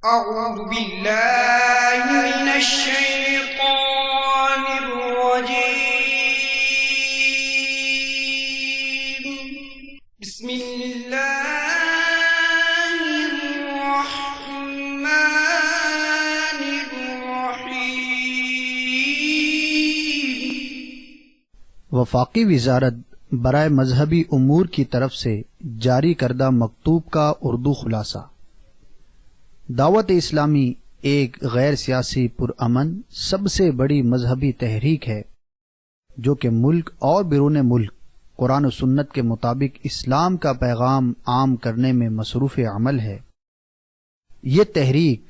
أعوذ بالله من الشيطان الرجيم. بسم الله الرحمن الرحيم. وفاقی وزارت برائے مذہبی امور کی طرف سے جاری کردہ مکتوب کا اردو خلاصہ. دعوت اسلامی ایک غیر سیاسی پرامن سب سے بڑی مذہبی تحریک ہے جو کہ ملک اور بیرون ملک قرآن و سنت کے مطابق اسلام کا پیغام عام کرنے میں مصروف عمل ہے. یہ تحریک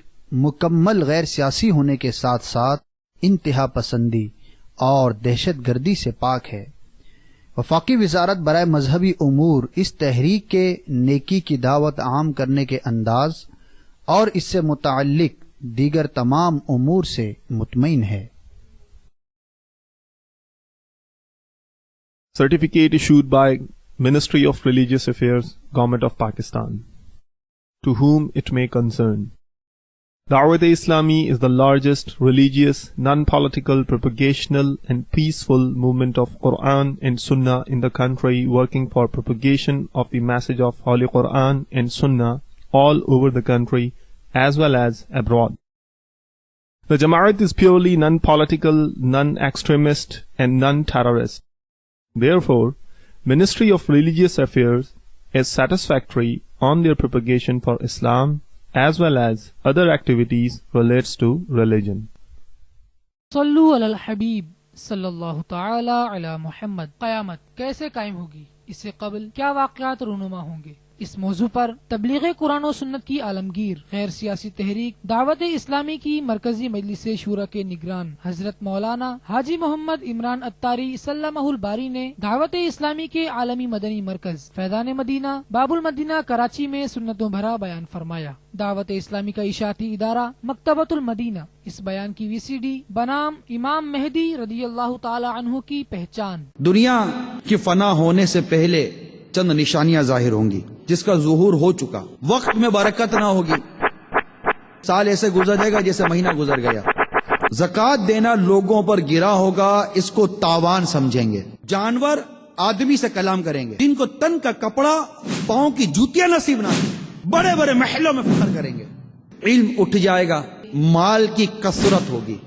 مکمل غیر سیاسی ہونے کے ساتھ ساتھ انتہا پسندی اور دہشت گردی سے پاک ہے. وفاقی وزارت برائے مذہبی امور اس تحریک کے نیکی کی دعوت عام کرنے کے انداز اور اس سے متعلق دیگر تمام امور سے مطمئن ہے. Certificate issued by Ministry of Religious Affairs, Government of Pakistan. To whom it may concern. Dawat-e-Islami is the largest religious, non-political, propagational and peaceful movement of Quran and Sunnah in the country, working for propagation of the message of Holy Quran and Sunnah all over the country as well as abroad. The Jamaat is purely non-political, non-extremist and non-terrorist. Therefore, Ministry of Religious Affairs is satisfactory on their propagation for Islam as well as other activities relates to religion. صلو علی الحبیب صلی اللہ تعالی علی محمد. قیامت کیسے قائم ہوگی؟ اس سے قبل کیا واقعات رونما ہوں گے؟ اس موضوع پر تبلیغ قرآن و سنت کی عالمگیر غیر سیاسی تحریک دعوت اسلامی کی مرکزی مجلس شورا کے نگران حضرت مولانا حاجی محمد عمران اتاری سلمہ الباری نے دعوت اسلامی کے عالمی مدنی مرکز فیضان مدینہ باب المدینہ کراچی میں سنتوں بھرا بیان فرمایا. دعوت اسلامی کا اشاعتی ادارہ مکتبۃ المدینہ اس بیان کی VCD بنام امام مہدی رضی اللہ تعالی عنہ کی پہچان. دنیا کی فنا ہونے سے پہلے چند نشانیاں ظاہر ہوں گی جس کا ظہور ہو چکا. وقت میں برکت نہ ہوگی، سال ایسے گزر جائے گا جیسے مہینہ گزر گیا. زکوٰۃ دینا لوگوں پر گرا ہوگا، اس کو تاوان سمجھیں گے. جانور آدمی سے کلام کریں گے. جن کو تن کا کپڑا پاؤں کی جوتیاں نصیب نہ ہوں، بڑے بڑے محلوں میں فخر کریں گے. علم اٹھ جائے گا، مال کی کثرت ہوگی.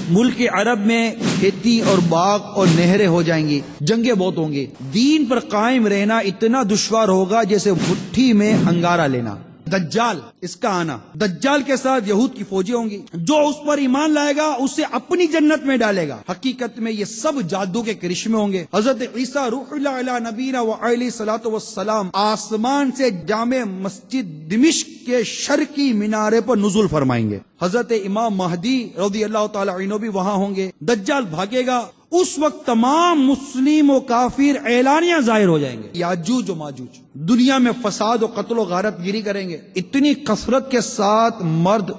ملک عرب میں کھیتی اور باغ اور نہریں ہو جائیں گی. جنگیں بہت ہوں گی. دین پر قائم رہنا اتنا دشوار ہوگا جیسے مٹھی میں انگارہ لینا. دجال، اس کا آنا، دجال کے ساتھ یہود کی فوجیں ہوں گی. جو اس پر ایمان لائے گا اسے اپنی جنت میں ڈالے گا. حقیقت میں یہ سب جادو کے کرشمے ہوں گے. حضرت عیسیٰ روح اللہ علیہ نبینا و علیہ الصلوۃ والسلام آسمان سے جامع مسجد دمشق کے شرقی مینارے پر نزول فرمائیں گے. حضرت امام مہدی رضی اللہ تعالی عنہ بھی وہاں ہوں گے. دجال بھاگے گا. اس وقت تمام مسلم و کافر اعلانیہ ظاہر ہو جائیں گے. یاجوج و ماجوج دنیا میں فساد و قتل و غارت گیری کریں گے. اتنی کثرت کے ساتھ مرد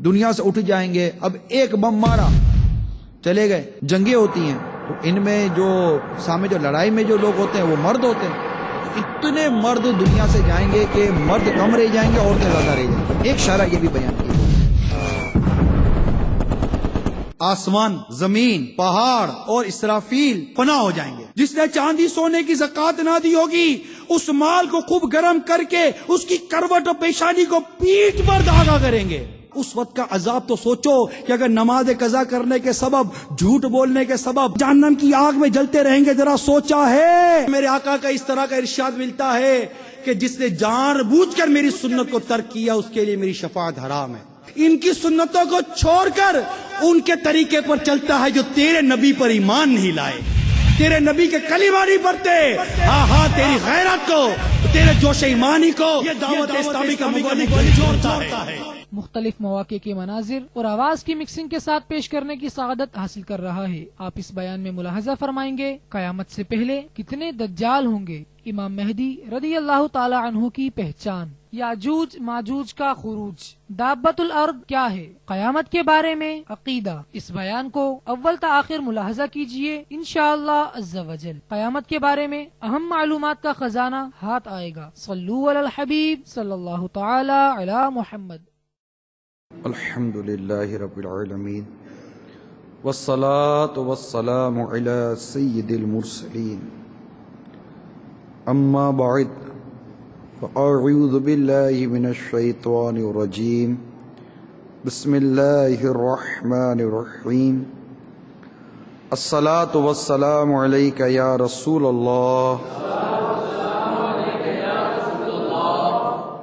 دنیا سے اٹھ جائیں گے. اب ایک بم مارا چلے گئے. جنگیں ہوتی ہیں تو ان میں جو سامنے جو لڑائی میں جو لوگ ہوتے ہیں وہ مرد ہوتے ہیں. اتنے مرد دنیا سے جائیں گے کہ مرد کم رہ جائیں گے، عورتیں زیادہ رہ جائیں گے. ایک شرح یہ بھی بیان کی. آسمان، زمین، پہاڑ اور اسرافیل فنا ہو جائیں گے. جس نے چاندی سونے کی زکوٰۃ نہ دی ہوگی اس مال کو خوب گرم کر کے اس کی کروٹ اور پیشانی کو پیٹ پر دھاگا کریں گے. اس وقت کا عذاب تو سوچو کہ اگر نماز قضا کرنے کے سبب، جھوٹ بولنے کے سبب جہنم کی آگ میں جلتے رہیں گے. ذرا سوچا ہے؟ میرے آقا کا اس طرح کا ارشاد ملتا ہے کہ جس نے جان بوجھ کر میری سنت کو ترک کیا اس کے لیے میری شفاعت حرام ہے. ان کی سنتوں کو چھوڑ کر ان کے طریقے پر چلتا ہے جو تیرے نبی پر ایمان نہیں لائے، تیرے نبی کے کلمہ نہیں پڑھتے. ہاں تیری غیرت کو، تیرے جوش ایمانی کو یہ دعوت اسلامی کا مغلق جوڑتا ہے. مختلف مواقع کے مناظر اور آواز کی مکسنگ کے ساتھ پیش کرنے کی سعادت حاصل کر رہا ہے. آپ اس بیان میں ملاحظہ فرمائیں گے قیامت سے پہلے کتنے دجال ہوں گے. امام مہدی رضی اللہ تعالی عنہ کی پہچان. یاجوج ماجوج کا خروج. دابت الارض کیا ہے؟ قیامت کے بارے میں عقیدہ. اس بیان کو اول تا آخر ملاحظہ کیجئے انشاءاللہ عز و جل. قیامت کے بارے میں اہم معلومات کا خزانہ ہاتھ آئے گا. صلو علی الحبیب صلی اللہ تعالی علی محمد. الحمد للہ رب العالمین والصلاة والسلام علی سید المرسلین اما بعد فاعوذ باللہ من الشیطان الرجیم بسم اللہ الرحمن الرحیم الصلاة والسلام علیک یا رسول اللہ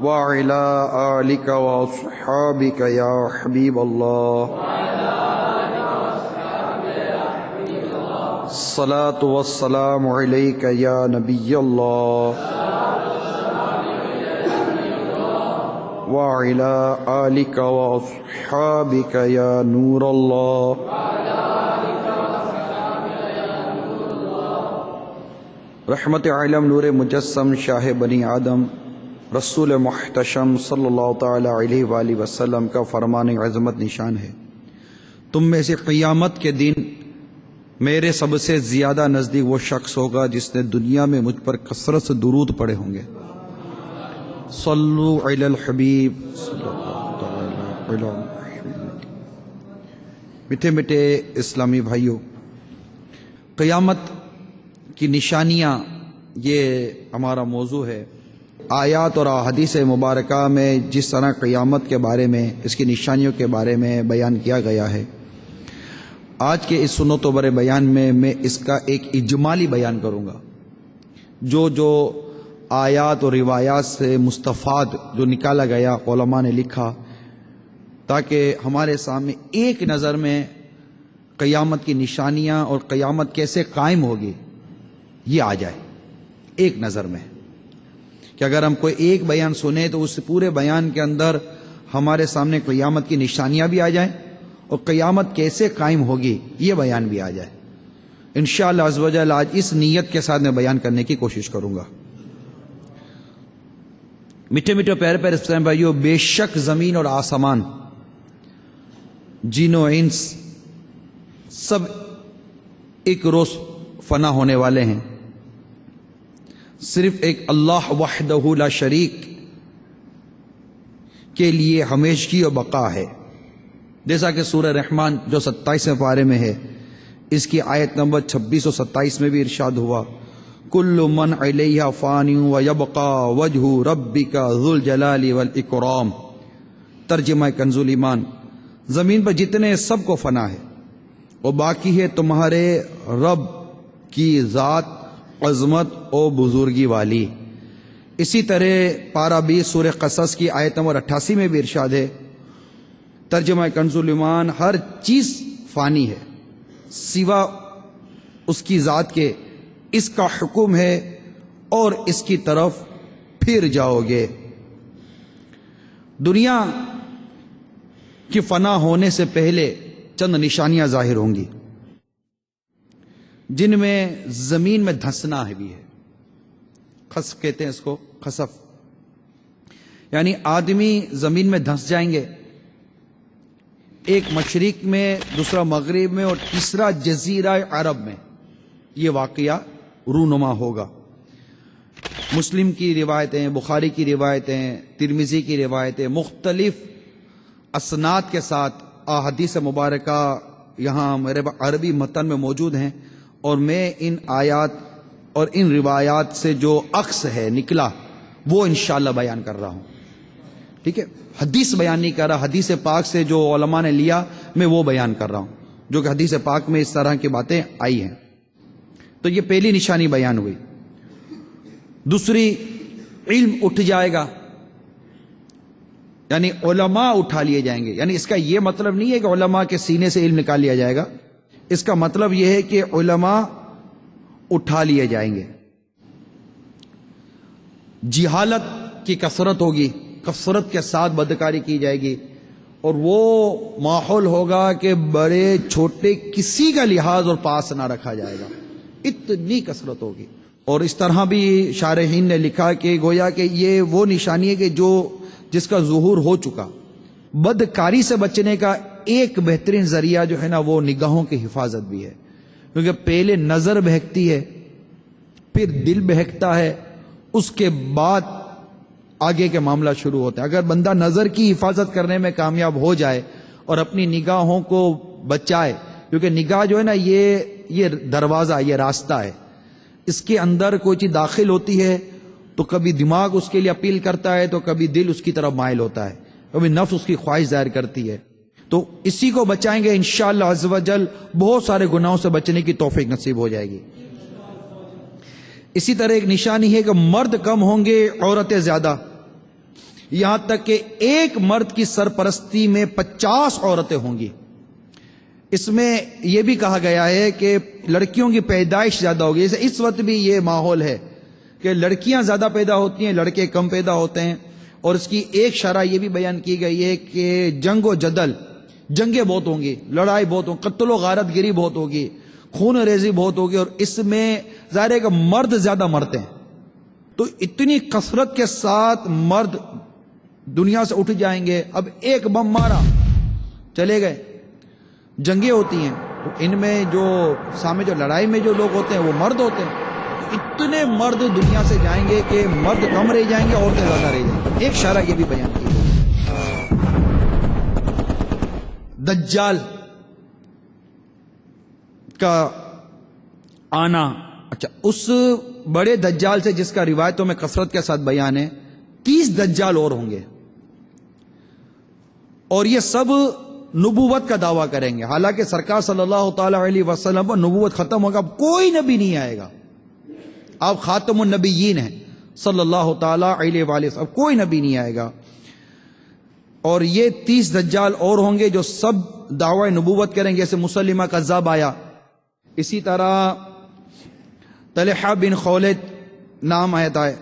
وعلى آلك وأصحابك يا حبيب الله الصلاة والسلام عليك يا نبي الله وعلى آلك وأصحابك يا نور الله رحمت عالم نور مجسم شاہ بنی آدم رسول محتشم صلی اللہ تعالی علیہ وآلہ وسلم کا فرمان عظمت نشان ہے، تم میں سے قیامت کے دن میرے سب سے زیادہ نزدیک وہ شخص ہوگا جس نے دنیا میں مجھ پر کثرت سے درود پڑھے ہوں گے۔ صلو علی الحبیب صلی اللہ تعالی علی محمد۔ میٹھے میٹھے اسلامی بھائیوں، قیامت کی نشانیاں یہ ہمارا موضوع ہے۔ آیات اور احادیث مبارکہ میں جس طرح قیامت کے بارے میں، اس کی نشانیوں کے بارے میں بیان کیا گیا ہے، آج کے اس سنت و بر بیان میں اس کا ایک اجمالی بیان کروں گا۔ جو آیات اور روایات سے مستفاد جو نکالا گیا علماء نے لکھا، تاکہ ہمارے سامنے ایک نظر میں قیامت کی نشانیاں اور قیامت کیسے قائم ہوگی یہ آ جائے ایک نظر میں، کہ اگر ہم کوئی ایک بیان سنیں تو اس پورے بیان کے اندر ہمارے سامنے قیامت کی نشانیاں بھی آ جائیں اور قیامت کیسے قائم ہوگی یہ بیان بھی آ جائے۔ انشاءاللہ عز و جل آج اس نیت کے ساتھ میں بیان کرنے کی کوشش کروں گا۔ میٹھے میٹھے پیارے پیارے اسلام بھائیوں، بے شک زمین اور آسمان، جن و انس سب ایک روز فنا ہونے والے ہیں، صرف ایک اللہ وحدہ لا شریک کے لیے ہمیشگی و بقا ہے۔ جیسا کہ سورہ رحمان جو 27ویں پارے میں ہے، اس کی آیت نمبر 26 اور 27 میں بھی ارشاد ہوا، کل من علیہا فانی ویبقا وجہ ربک ذو الجلال والاکرام۔ ترجمہ کنز ایمان، زمین پر جتنے سب کو فنا ہے اور باقی ہے تمہارے رب کی ذات عظمت و بزرگی والی۔ اسی طرح پارہ 20 سورہ قصص کی آیت نمبر 88 میں بھی ارشاد ہے، ترجمہ کنز ایمان، ہر چیز فانی ہے سوا اس کی ذات کے، اس کا حکم ہے اور اس کی طرف پھر جاؤ گے۔ دنیا کی فنا ہونے سے پہلے چند نشانیاں ظاہر ہوں گی، جن میں زمین میں دھنسنا بھی ہے۔ خسف کہتے ہیں اس کو، خسف یعنی آدمی زمین میں دھنس جائیں گے، ایک مشرق میں، دوسرا مغرب میں اور تیسرا جزیرہ عرب میں یہ واقعہ رونما ہوگا۔ مسلم کی روایتیں، بخاری کی روایتیں، ترمذی کی روایتیں مختلف اسناد کے ساتھ احادیث مبارکہ یہاں میرے عربی متن میں موجود ہیں، اور میں ان آیات اور ان روایات سے جو عکس ہے نکلا وہ انشاءاللہ بیان کر رہا ہوں۔ ٹھیک ہے، حدیث بیان نہیں کر رہا، حدیث پاک سے جو علماء نے لیا میں وہ بیان کر رہا ہوں، جو کہ حدیث پاک میں اس طرح کی باتیں آئی ہیں۔ تو یہ پہلی نشانی بیان ہوئی۔ دوسری، علم اٹھ جائے گا، یعنی علماء اٹھا لیے جائیں گے۔ یعنی اس کا یہ مطلب نہیں ہے کہ علماء کے سینے سے علم نکال لیا جائے گا، اس کا مطلب یہ ہے کہ علماء اٹھا لیے جائیں گے۔ جہالت کی کثرت ہوگی، کثرت کے ساتھ بدکاری کی جائے گی، اور وہ ماحول ہوگا کہ بڑے چھوٹے کسی کا لحاظ اور پاس نہ رکھا جائے گا، اتنی کثرت ہوگی۔ اور اس طرح بھی شارحین نے لکھا کہ گویا کہ یہ وہ نشانی ہے کہ جس کا ظہور ہو چکا۔ بدکاری سے بچنے کا ایک بہترین ذریعہ جو ہے نا وہ نگاہوں کی حفاظت بھی ہے، کیونکہ پہلے نظر بہکتی ہے، پھر دل بہکتا ہے، اس کے بعد آگے کے معاملہ شروع ہوتے ہیں. اگر بندہ نظر کی حفاظت کرنے میں کامیاب ہو جائے اور اپنی نگاہوں کو بچائے، کیونکہ نگاہ جو ہے نا یہ دروازہ، یہ راستہ ہے. اس کے اندر کوئی چیز داخل ہوتی ہے تو کبھی دماغ اس کے لیے اپیل کرتا ہے، تو کبھی دل اس کی طرف مائل ہوتا ہے، کبھی نفس اس کی خواہش ظاہر کرتی ہے. تو اسی کو بچائیں گے انشاءاللہ عز و جل بہت سارے گناہوں سے بچنے کی توفیق نصیب ہو جائے گی. اسی طرح ایک نشانی ہے کہ مرد کم ہوں گے، عورتیں زیادہ. یہاں تک کہ ایک مرد کی سرپرستی میں 50 عورتیں ہوں گی. اس میں یہ بھی کہا گیا ہے کہ لڑکیوں کی پیدائش زیادہ ہوگی. جیسے اس وقت بھی یہ ماحول ہے کہ لڑکیاں زیادہ پیدا ہوتی ہیں، لڑکے کم پیدا ہوتے ہیں. اور اس کی ایک شرح یہ بھی بیان کی گئی ہے کہ جنگ و جدل، جنگیں بہت ہوں گی، لڑائی بہت ہوں، قتل و غارت گری بہت ہوگی، خون ریزی بہت ہوگی. اور اس میں ظاہر ہے کہ مرد زیادہ مرتے ہیں. تو اتنی کثرت کے ساتھ مرد دنیا سے اٹھ جائیں گے. اب ایک بم مارا چلے گئے. جنگیں ہوتی ہیں تو ان میں جو سامنے جو لڑائی میں جو لوگ ہوتے ہیں وہ مرد ہوتے ہیں. اتنے مرد دنیا سے جائیں گے کہ مرد کم رہ جائیں گے، عورتیں زیادہ رہ جائیں گی. ایک شرح یہ بھی بیان کی گئی. دجال کا آنا، اچھا اس بڑے دجال سے جس کا روایتوں میں کثرت کے ساتھ بیان ہے، 30 دجال اور ہوں گے، اور یہ سب نبوت کا دعویٰ کریں گے. حالانکہ سرکار صلی اللہ تعالی علیہ وسلم پر نبوت ختم ہوگا، اب کوئی نبی نہیں آئے گا. آپ خاتم النبیین ہیں صلی اللہ تعالی علیہ وآلہ وسلم، اب کوئی نبی نہیں آئے گا. اور یہ 30 دجال اور ہوں گے جو سب دعوی نبوت کریں گے. جیسے مسلمہ کذاب آیا، اسی طرح طلحہ بن خولد نام آتا ہے،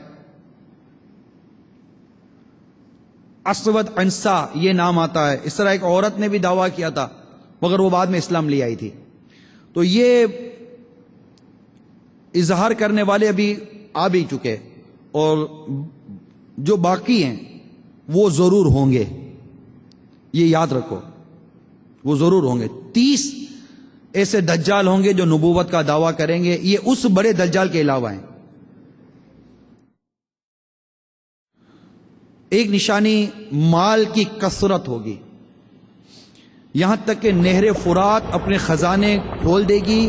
اسود عنسا یہ نام آتا ہے. اس طرح ایک عورت نے بھی دعویٰ کیا تھا مگر وہ بعد میں اسلام لے آئی تھی. تو یہ اظہار کرنے والے ابھی آ بھی چکے، اور جو باقی ہیں وہ ضرور ہوں گے. یہ یاد رکھو، وہ ضرور ہوں گے. 30 ایسے دجال ہوں گے جو نبوت کا دعویٰ کریں گے. یہ اس بڑے دجال کے علاوہ ہیں. ایک نشانی مال کی کثرت ہوگی، یہاں تک کہ نہر فرات اپنے خزانے کھول دے گی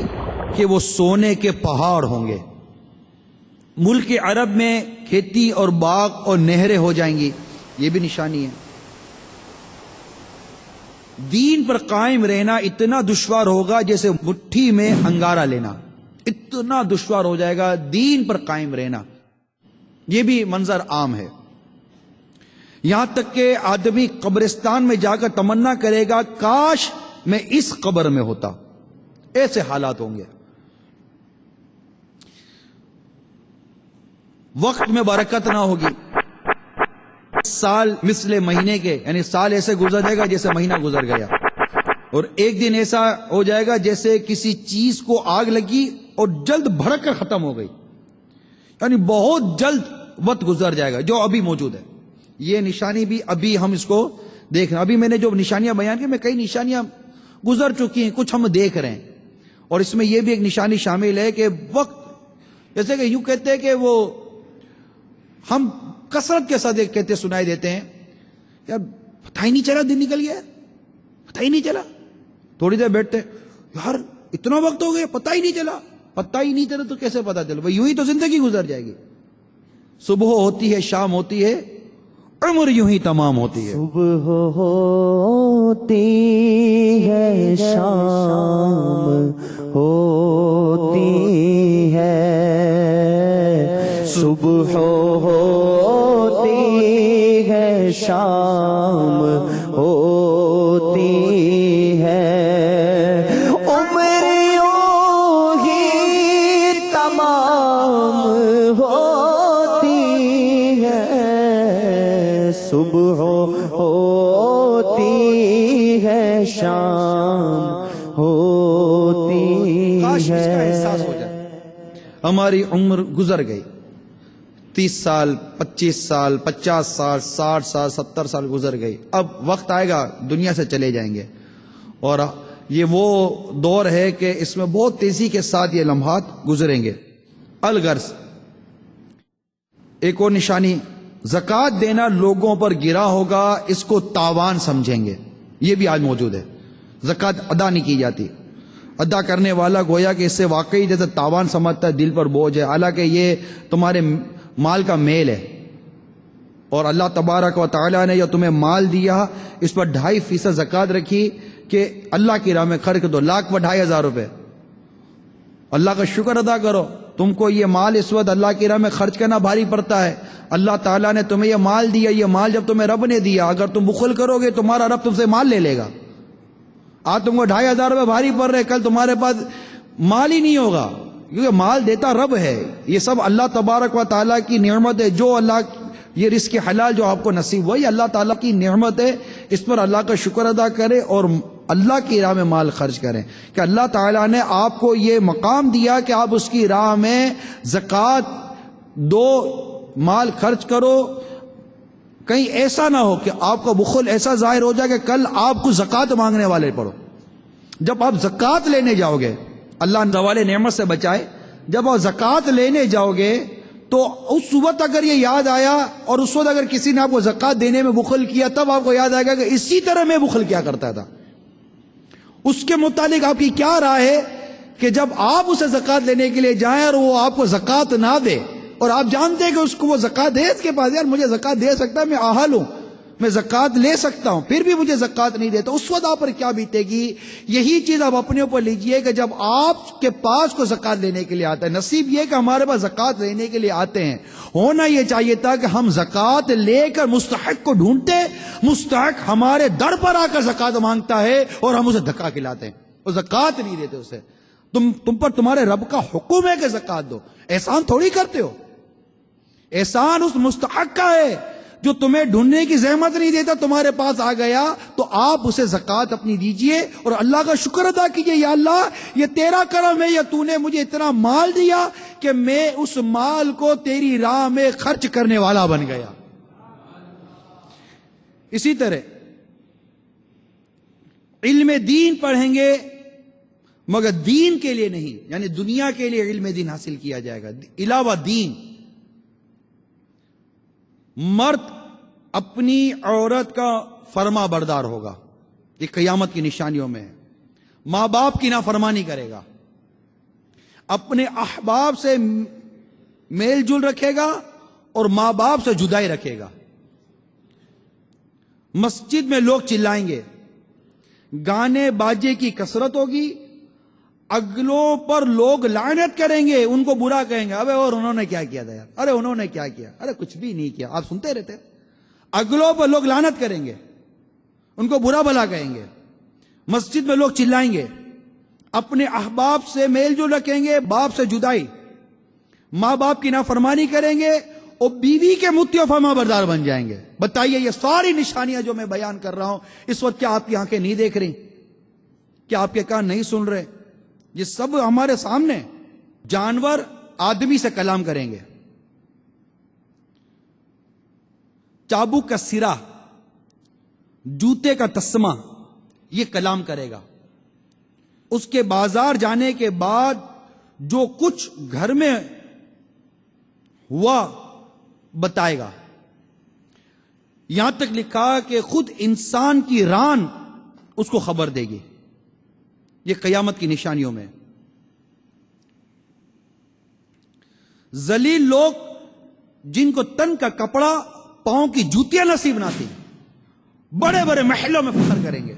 کہ وہ سونے کے پہاڑ ہوں گے. ملک عرب میں کھیتی اور باغ اور نہریں ہو جائیں گی. یہ بھی نشانی ہے. دین پر قائم رہنا اتنا دشوار ہوگا جیسے مٹھی میں انگارہ لینا، اتنا دشوار ہو جائے گا دین پر قائم رہنا. یہ بھی منظر عام ہے. یہاں تک کہ آدمی قبرستان میں جا کر تمنا کرے گا کاش میں اس قبر میں ہوتا. ایسے حالات ہوں گے. وقت میں برکت نہ ہوگی. سال مثل مہینے کے، یعنی سال ایسے گزر جائے گا جیسے مہینہ گزر گیا. اور ایک دن ایسا ہو جائے گا جیسے کسی چیز کو آگ لگی اور جلد بھڑک کر ختم ہو گئی. یعنی بہت جلد وقت گزر جائے گا جو ابھی موجود ہے. یہ نشانی بھی ابھی ہم اس کو دیکھ رہے ہیں. ابھی میں نے جو نشانیاں بیان کی، میں کئی نشانیاں گزر چکی ہیں، کچھ ہم دیکھ رہے ہیں. اور اس میں یہ بھی ایک نشانی شامل ہے کہ وقت، جیسے کہ یوں کہتے ہیں کہ وہ ہم کثرت کے ساتھ کہتے سنائی دیتے ہیں، یار پتہ ہی نہیں چلا دن نکل گیا، پتہ ہی نہیں چلا. تھوڑی دیر بیٹھتے یار اتنا وقت ہو گیا پتہ ہی نہیں چلا. پتہ ہی نہیں چلا تو کیسے پتہ چلا؟ بھائی یوں ہی تو زندگی گزر جائے گی. صبح ہوتی ہے، شام ہوتی ہے، عمر یوں ہی تمام ہوتی ہے. صبح ہوتی ہے، شام ہوتی ہے، صبح ہوتی ہے، شام ہوتی ہے، عمر یوں ہی تمام ہوتی ہے، صبح ہوتی ہے، شام ہوتی کاش اس کا ہے. احساس ہو جائے. ہماری عمر گزر گئی، 30 سال، 25 سال، 50 سال، 60 سال، 70 سال گزر گئی. اب وقت آئے گا دنیا سے چلے جائیں گے. اور یہ وہ دور ہے کہ اس میں بہت تیزی کے ساتھ یہ لمحات گزریں گے. الغرض ایک اور نشانی زکوٰۃ دینا لوگوں پر گرا ہوگا، اس کو تاوان سمجھیں گے. یہ بھی آج موجود ہے. زکوٰۃ ادا نہیں کی جاتی، ادا کرنے والا گویا کہ اس سے واقعی جیسے تاوان سمجھتا ہے، دل پر بوجھ ہے، حالانکہ یہ تمہارے مال کا میل ہے. اور اللہ تبارک و تعالیٰ نے جو تمہیں مال دیا اس پر 2.5% زکوٰۃ رکھی کہ اللہ کی راہ میں خرچ کر دو. 1,02,500 روپے. اللہ کا شکر ادا کرو. تم کو یہ مال اس وقت اللہ کی راہ میں خرچ کرنا بھاری پڑتا ہے. اللہ تعالیٰ نے تمہیں یہ مال دیا، یہ مال جب تمہیں رب نے دیا، اگر تم بخل کرو گے تمہارا رب تم سے مال لے لے گا. آج تم کو 2,500 روپے بھاری پڑ رہے، کل تمہارے پاس مال ہی نہیں ہوگا، کیونکہ مال دیتا رب ہے. یہ سب اللہ تبارک و تعالیٰ کی نعمت ہے. جو اللہ یہ رزق حلال جو آپ کو نصیب ہوا، یہ اللہ تعالیٰ کی نعمت ہے. اس پر اللہ کا شکر ادا کرے اور اللہ کی راہ میں مال خرچ کریں کہ اللہ تعالیٰ نے آپ کو یہ مقام دیا کہ آپ اس کی راہ میں زکوٰۃ دو، مال خرچ کرو. کہیں ایسا نہ ہو کہ آپ کا بخل ایسا ظاہر ہو جائے کہ کل آپ کو زکوٰۃ مانگنے والے پڑو. جب آپ زکوٰۃ لینے جاؤ گے، اللہ زوال نعمت سے بچائے، جب آپ زکوٰۃ لینے جاؤ گے تو اس وقت اگر یہ یاد آیا اور اس وقت اگر کسی نے آپ کو زکوٰۃ دینے میں بخل کیا، تب آپ کو یاد آئے گا کہ اسی طرح میں بخل کیا کرتا تھا. اس کے متعلق آپ کی کیا رائے ہے کہ جب آپ اسے زکوٰۃ لینے کے لیے جائیں اور وہ آپ کو زکوٰۃ نہ دے، اور آپ جانتے ہیں کہ اس کو وہ زکوٰۃ دے، اس کے پاس یار مجھے زکوٰۃ دے سکتا ہے، میں اہل ہوں، میں زکوٰۃ لے سکتا ہوں، پھر بھی مجھے زکوٰۃ نہیں دیتا، اس وقت آپ پر کیا بیتے گی؟ یہی چیز آپ اپنے اوپر لیجئے کہ جب آپ کے پاس کو زکوٰۃ لینے کے لیے آتا ہے. نصیب یہ کہ ہمارے پاس زکوٰۃ لینے کے لیے آتے ہیں. ہونا یہ چاہیے تھا کہ ہم زکوٰۃ لے کر مستحق کو ڈھونڈتے، مستحق ہمارے در پر آ کر زکوٰۃ مانگتا ہے اور ہم اسے دھکا کھلاتے ہیں اور زکوٰۃ نہیں دیتے اسے. تم پر تمہارے رب کا حکم ہے کہ زکوٰۃ دو. احسان تھوڑی کرتے ہو، احسان اس مستحق کا ہے جو تمہیں ڈھونڈنے کی زحمت نہیں دیتا، تمہارے پاس آ گیا تو آپ اسے زکوٰۃ اپنی دیجئے اور اللہ کا شکر ادا کیجئے. یا اللہ یہ تیرا کرم ہے، یا تو نے مجھے اتنا مال دیا کہ میں اس مال کو تیری راہ میں خرچ کرنے والا بن گیا. اسی طرح علم دین پڑھیں گے مگر دین کے لیے نہیں، یعنی دنیا کے لیے علم دین حاصل کیا جائے گا علاوہ دین. مرد اپنی عورت کا فرما بردار ہوگا، یہ قیامت کی نشانیوں میں ہے. ماں باپ کی نافرمانی کرے گا، اپنے احباب سے میل جل رکھے گا اور ماں باپ سے جدائی رکھے گا. مسجد میں لوگ چلائیں گے، گانے باجے کی کثرت ہوگی، اگلوں پر لوگ لعنت کریں گے، ان کو برا کہیں گے، ابے اور انہوں نے کیا کیا تھا یار، ارے انہوں نے کیا کیا، ارے کچھ بھی نہیں کیا. آپ سنتے رہتے. اگلوں پر لوگ لعنت کریں گے، ان کو برا بھلا کہیں گے. مسجد میں لوگ چلائیں گے، اپنے احباب سے میل جول رکھیں گے، باپ سے جدائی، ماں باپ کی نافرمانی کریں گے اور بیوی کے مطیع و فرما بردار بن جائیں گے. بتائیے یہ ساری نشانیاں جو میں بیان کر رہا ہوں اس وقت کیا آپ کی آنکھیں نہیں دیکھ رہی؟ کیا آپ کے کان نہیں سن رہے؟ یہ سب ہمارے سامنے. جانور آدمی سے کلام کریں گے، چابک کا سرا، جوتے کا تسمہ یہ کلام کرے گا. اس کے بازار جانے کے بعد جو کچھ گھر میں ہوا بتائے گا. یہاں تک لکھا کہ خود انسان کی ران اس کو خبر دے گی. یہ قیامت کی نشانیوں میں. ذلیل لوگ جن کو تن کا کپڑا پاؤں کی جوتیاں نصیب نہ تھی، بڑے بڑے محلوں میں فخر کریں گے.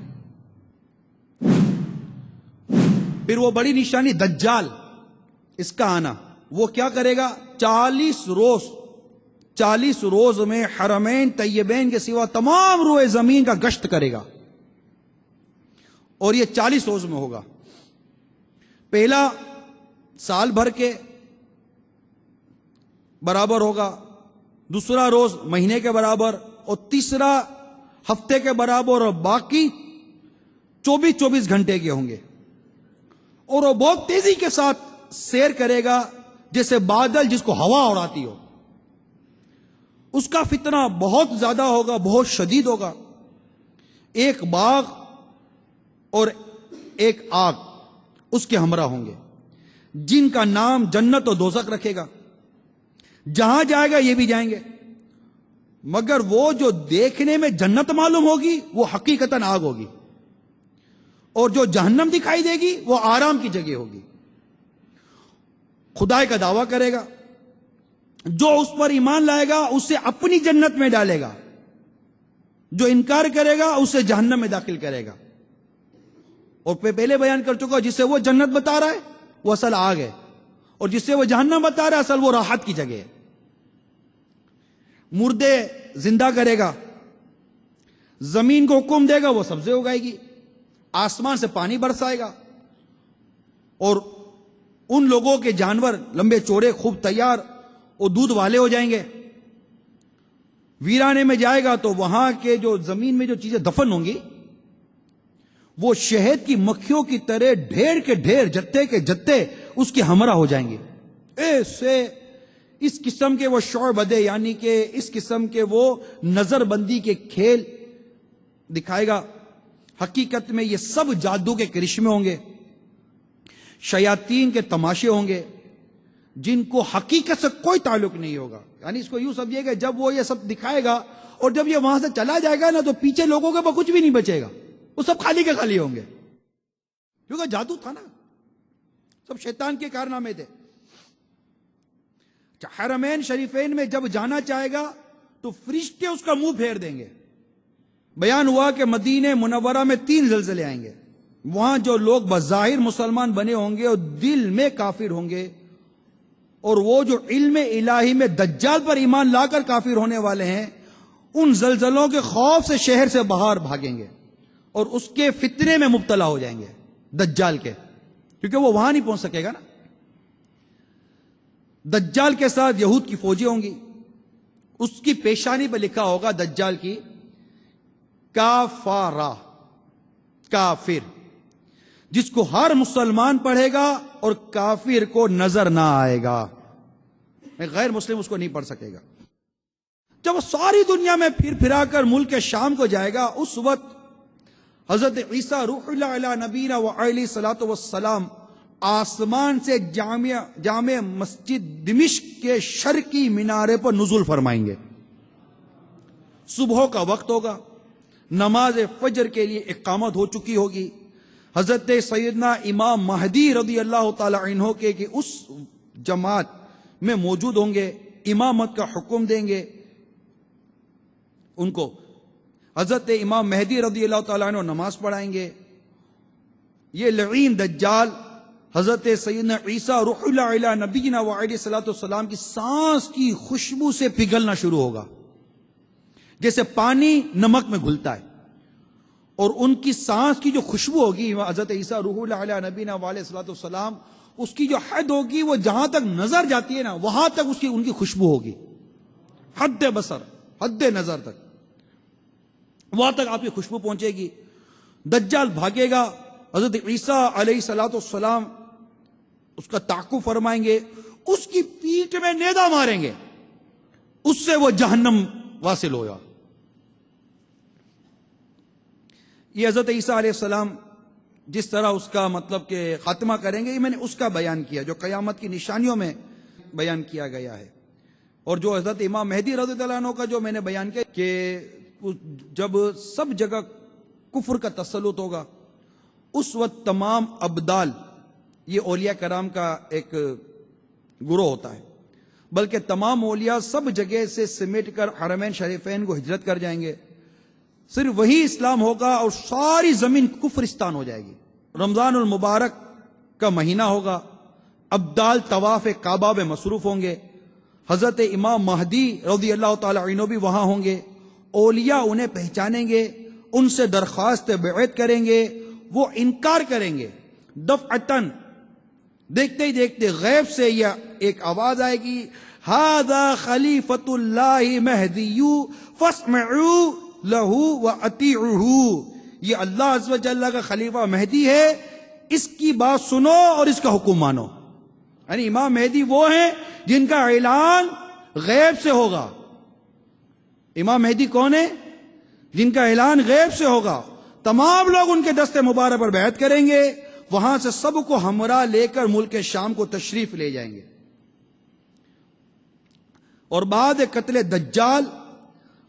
پھر وہ بڑی نشانی دجال، اس کا آنا، وہ کیا کرے گا؟ 40 روز میں حرمین طیبین کے سوا تمام روئے زمین کا گشت کرے گا. اور یہ 40 روز میں ہوگا. پہلا سال بھر کے برابر ہوگا، دوسرا روز مہینے کے برابر، اور تیسرا ہفتے کے برابر، اور باقی 24 گھنٹے کے ہوں گے. اور وہ بہت تیزی کے ساتھ سیر کرے گا جیسے بادل جس کو ہوا اڑاتی ہو. اس کا فتنہ بہت زیادہ ہوگا، بہت شدید ہوگا. ایک باغ اور ایک آگ اس کے ہمراہ ہوں گے، جن کا نام جنت و دوزخ رکھے گا. جہاں جائے گا یہ بھی جائیں گے. مگر وہ جو دیکھنے میں جنت معلوم ہوگی وہ حقیقتاً آگ ہوگی، اور جو جہنم دکھائی دے گی وہ آرام کی جگہ ہوگی۔ خدائی کا دعویٰ کرے گا، جو اس پر ایمان لائے گا اسے اپنی جنت میں ڈالے گا، جو انکار کرے گا اسے جہنم میں داخل کرے گا۔ اور پہلے بیان کر چکا، جسے وہ جنت بتا رہا ہے وہ اصل آگ ہے، اور جسے وہ جہنم بتا رہا ہے اصل وہ راحت کی جگہ ہے۔ مردے زندہ کرے گا، زمین کو حکم دے گا وہ سبزے اگائے گی، آسمان سے پانی برسائے گا، اور ان لوگوں کے جانور لمبے چوڑے خوب تیار اور دودھ والے ہو جائیں گے۔ ویرانے میں جائے گا تو وہاں کے جو زمین میں جو چیزیں دفن ہوں گی وہ شہد کی مکھیوں کی طرح ڈھیر کے ڈھیر، جتے کے جتے اس کے ہمراہ ہو جائیں گے۔ ایسے اس قسم کے وہ شعبدے، یعنی کہ اس قسم کے وہ نظر بندی کے کھیل دکھائے گا۔ حقیقت میں یہ سب جادو کے کرشمے ہوں گے، شیاطین کے تماشے ہوں گے، جن کو حقیقت سے کوئی تعلق نہیں ہوگا۔ یعنی اس کو یوں سمجھیے کہ جب وہ یہ سب دکھائے گا اور جب یہ وہاں سے چلا جائے گا نا تو پیچھے لوگوں کے پاس کچھ بھی نہیں بچے گا، وہ سب خالی کے خالی ہوں گے، کیونکہ جادو تھا نا، سب شیطان کے کارنامے تھے۔ حرمین شریفین میں جب جانا چاہے گا تو فرشتے اس کا منہ پھیر دیں گے۔ بیان ہوا کہ مدینہ منورہ میں 3 زلزلے آئیں گے، وہاں جو لوگ بظاہر مسلمان بنے ہوں گے اور دل میں کافر ہوں گے، اور وہ جو علم الہی میں دجال پر ایمان لا کر کافر ہونے والے ہیں، ان زلزلوں کے خوف سے شہر سے باہر بھاگیں گے اور اس کے فتنے میں مبتلا ہو جائیں گے، دجال کے، کیونکہ وہ وہاں نہیں پہنچ سکے گا نا۔ دجال کے ساتھ یہود کی فوجیں ہوں گی، اس کی پیشانی پہ لکھا ہوگا دجال کی کافارہ، کافر، جس کو ہر مسلمان پڑھے گا اور کافر کو نظر نہ آئے گا، غیر مسلم اس کو نہیں پڑھ سکے گا۔ جب وہ ساری دنیا میں پھر پھرا کر ملک شام کو جائے گا، اس وقت حضرت عیسیٰ روح اللہ علیہ نبینا وعلیہ الصلوۃ والسلام آسمان سے جامع مسجد دمشق کے شرقی مینارے پر نزول فرمائیں گے۔ صبح کا وقت ہوگا، نماز فجر کے لیے اقامت ہو چکی ہوگی، حضرت سیدنا امام مہدی رضی اللہ تعالی عنہ کے کہ اس جماعت میں موجود ہوں گے، امامت کا حکم دیں گے ان کو۔ حضرت امام مہدی رضی اللہ تعالیٰ عنہ نماز پڑھائیں گے۔ یہ لعین دجال حضرت سیدنا عیسیٰ روح اللہ علیہ نبینا وعلیہ الصلوۃ والسلام کی سانس کی خوشبو سے پگھلنا شروع ہوگا، جیسے پانی نمک میں گھلتا ہے، اور ان کی سانس کی جو خوشبو ہوگی حضرت عیسیٰ روح اللہ علیہ نبینا وعلیہ الصلوۃ والسلام، اس کی جو حد ہوگی وہ جہاں تک نظر جاتی ہے نا وہاں تک ان کی خوشبو ہوگی، حد بصر، حد نظر تک، وہاں تک آپ کی خوشبو پہنچے گی۔ دجال بھاگے گا، حضرت عیسیٰ علیہ الصلوۃ والسلام اس کا تعقب فرمائیں گے، اس کی پیٹھ میں نیزہ ماریں گے، اس سے وہ جہنم واصل ہوگا۔ یہ حضرت عیسیٰ علیہ السلام جس طرح اس کا مطلب کہ خاتمہ کریں گے، یہ میں نے اس کا بیان کیا جو قیامت کی نشانیوں میں بیان کیا گیا ہے۔ اور جو حضرت امام مہدی رضی اللہ عنہ کا جو میں نے بیان کیا کہ جب سب جگہ کفر کا تسلط ہوگا، اس وقت تمام ابدال، یہ اولیاء کرام کا ایک گروہ ہوتا ہے، بلکہ تمام اولیاء سب جگہ سے سمیٹ کر حرمین شریفین کو ہجرت کر جائیں گے، صرف وہی اسلام ہوگا اور ساری زمین کفرستان ہو جائے گی۔ رمضان المبارک کا مہینہ ہوگا، ابدال طواف کعبہ میں مصروف ہوں گے، حضرت امام مہدی رضی اللہ تعالی عنہ بھی وہاں ہوں گے، اولیاء انہیں پہچانیں گے، ان سے درخواست بیعت کریں گے، وہ انکار کریں گے۔ دفعتاً دیکھتے ہی دیکھتے غیب سے یہ ایک آواز آئے گی، ھذا خلیفۃ اللہ مہدی فاسمعوا لہ واطیعوہ، یہ اللہ عز و جل کا خلیفہ مہدی ہے، اس کی بات سنو اور اس کا حکم مانو۔ یعنی امام مہدی وہ ہیں جن کا اعلان غیب سے ہوگا۔ امام مہدی کون ہے؟ جن کا اعلان غیب سے ہوگا، تمام لوگ ان کے دست مبارک پر بیعت کریں گے، وہاں سے سب کو ہمراہ لے کر ملک شام کو تشریف لے جائیں گے۔ اور بعد قتل دجال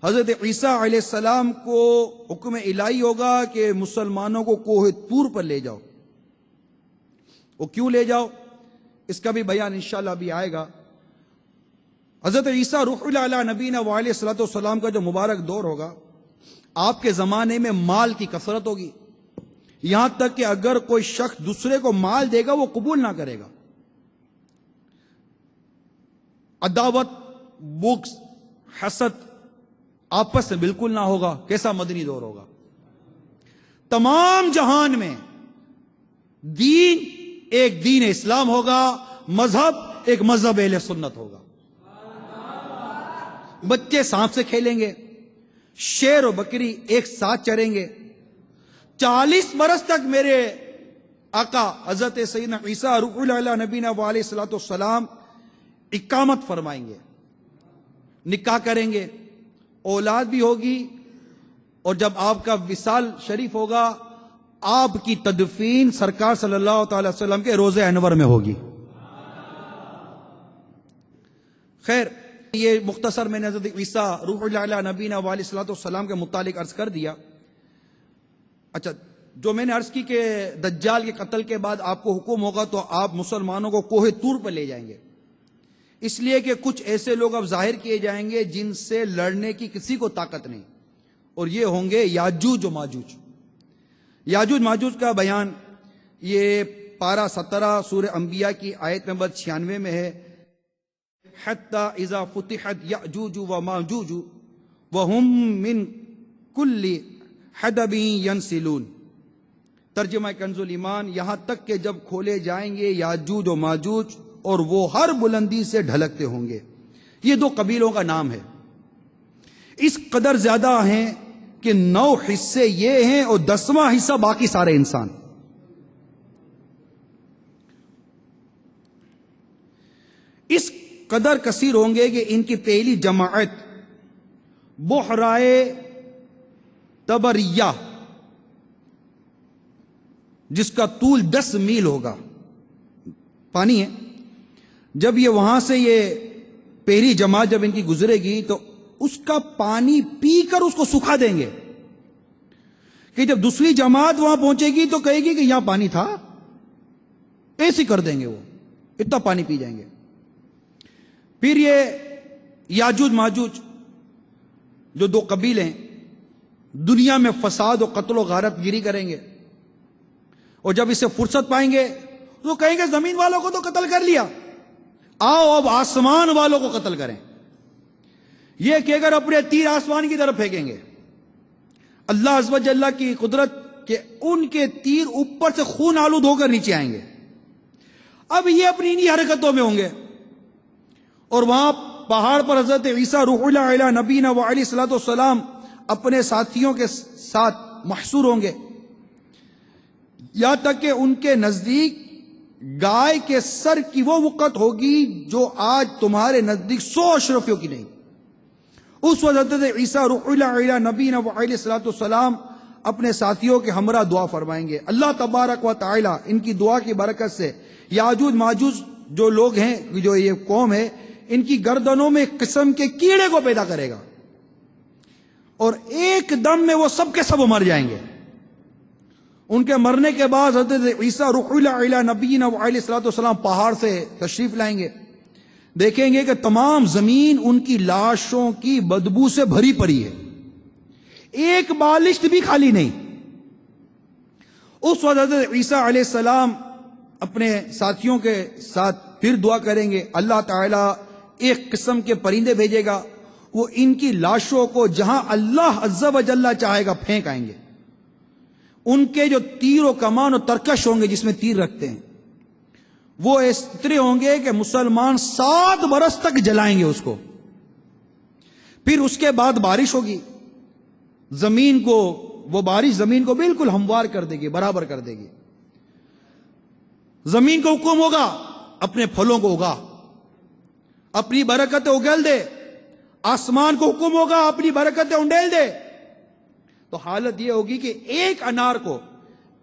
حضرت عیسیٰ علیہ السلام کو حکم الہی ہوگا کہ مسلمانوں کو کوہ طور پر لے جاؤ. وہ کیوں لے جاؤ اس کا بھی بیان انشاءاللہ بھی آئے گا. حضرت عیسیٰ روح اللہ علیہ نبینا وعلیہ الصلوۃ والسلام کا جو مبارک دور ہوگا، آپ کے زمانے میں مال کی کثرت ہوگی، یہاں تک کہ اگر کوئی شخص دوسرے کو مال دے گا وہ قبول نہ کرے گا. عداوت، بغض، حسد آپس میں بالکل نہ ہوگا. کیسا مدنی دور ہوگا. تمام جہان میں دین ایک دین اسلام ہوگا، مذہب ایک مذہب اہل سنت ہوگا. بچے سانپ سے کھیلیں گے، شیر و بکری ایک ساتھ چریں گے. 40 برس تک میرے آقا حضرت سیدنا عیسیٰ روح اللہ علیہ نبینا علیہ الصلوۃ والسلام اقامت فرمائیں گے، نکاح کریں گے، اولاد بھی ہوگی، اور جب آپ کا وصال شریف ہوگا آپ کی تدفین سرکار صلی اللہ تعالی وسلم کے روضہ انور میں ہوگی. خیر، یہ مختصر میں نے حضرت عیسیٰ روح اللہ علیہ نبینا علیہ الصلوۃ والسلام کے متعلق عرض کر دیا. اچھا، جو میں نے عرض کی کہ دجال کے قتل کے بعد آپ کو حکم ہوگا تو آپ مسلمانوں کو کوہ طور پر لے جائیں گے، اس لیے کہ کچھ ایسے لوگ اب ظاہر کیے جائیں گے جن سے لڑنے کی کسی کو طاقت نہیں، اور یہ ہوں گے یاجوج و ماجوج. یاجوج ماجوج کا بیان یہ پارہ 17 سورہ انبیاء کی آیت نمبر 96 میں ہے. حتی اذا فتحت یأجوج و ماجوج وہم من کل حدب ینسلون. ترجمہ کنز الایمان، یہاں تک کہ جب کھولے جائیں گے یاجوج و ماجوج اور وہ ہر بلندی سے ڈھلکتے ہوں گے. یہ 2 قبیلوں کا نام ہے. اس قدر زیادہ ہیں کہ 9 حصے یہ ہیں اور 10واں حصہ باقی سارے انسان. اس قدر کثیر ہوں گے کہ ان کی پہلی جماعت بحرائے تبریہ، جس کا طول 10 میل ہوگا، پانی ہے، جب یہ وہاں سے یہ پہلی جماعت جب ان کی گزرے گی تو اس کا پانی پی کر اس کو سکھا دیں گے کہ جب دوسری جماعت وہاں پہنچے گی تو کہے گی کہ یہاں پانی تھا، ایسے کر دیں گے، وہ اتنا پانی پی جائیں گے. پھر یہ یاجوج ماجوج جو 2 قبیلے ہیں دنیا میں فساد و قتل و غارت گیری کریں گے، اور جب اسے فرصت پائیں گے تو کہیں گے زمین والوں کو تو قتل کر لیا، آؤ اب آسمان والوں کو قتل کریں. یہ کہہ کر اپنے تیر آسمان کی طرف پھینکیں گے. اللہ عز و جل کی قدرت کہ ان کے تیر اوپر سے خون آلود ہو کر نیچے آئیں گے. اب یہ اپنی انہی حرکتوں میں ہوں گے، اور وہاں پہاڑ پر حضرت عیسیٰ روح اللہ علیہ نبینا وعلیہ الصلوۃ والسلام اپنے ساتھیوں کے ساتھ محصور ہوں گے، یہاں تک کہ ان کے نزدیک گائے کے سر کی وہ وقت ہوگی جو آج تمہارے نزدیک 100 اشرفیوں کی نہیں. اس وقت حضرت عیسیٰ روح اللہ علیہ نبینا وعلیہ الصلوۃ والسلام اپنے ساتھیوں کے ہمراہ دعا فرمائیں گے. اللہ تبارک و تعالی ان کی دعا کی برکت سے یاجوج ماجوج جو لوگ ہیں، جو یہ قوم ہے، ان کی گردنوں میں ایک قسم کے کیڑے کو پیدا کرے گا، اور ایک دم میں وہ سب کے سب مر جائیں گے. ان کے مرنے کے بعد حضرت عیسیٰ روح اللہ علیہ نبینا علیہ الصلوۃ والسلام پہاڑ سے تشریف لائیں گے. دیکھیں گے کہ تمام زمین ان کی لاشوں کی بدبو سے بھری پڑی ہے، ایک بالشت بھی خالی نہیں. اس وقت حضرت عیسیٰ علیہ السلام اپنے ساتھیوں کے ساتھ پھر دعا کریں گے. اللہ تعالیٰ ایک قسم کے پرندے بھیجے گا، وہ ان کی لاشوں کو جہاں اللہ عز و جل چاہے گا پھینک آئیں گے. ان کے جو تیر و کمان و ترکش ہوں گے جس میں تیر رکھتے ہیں، وہ اس طرح ہوں گے کہ مسلمان 7 برس تک جلائیں گے اس کو. پھر اس کے بعد بارش ہوگی، زمین کو وہ بارش زمین کو بالکل ہموار کر دے گی، برابر کر دے گی. زمین کو حکم ہوگا اپنے پھلوں کو اگا، اپنی برکتیں اگل دے. آسمان کو حکم ہوگا اپنی برکتیں انڈیل دے. تو حالت یہ ہوگی کہ ایک انار کو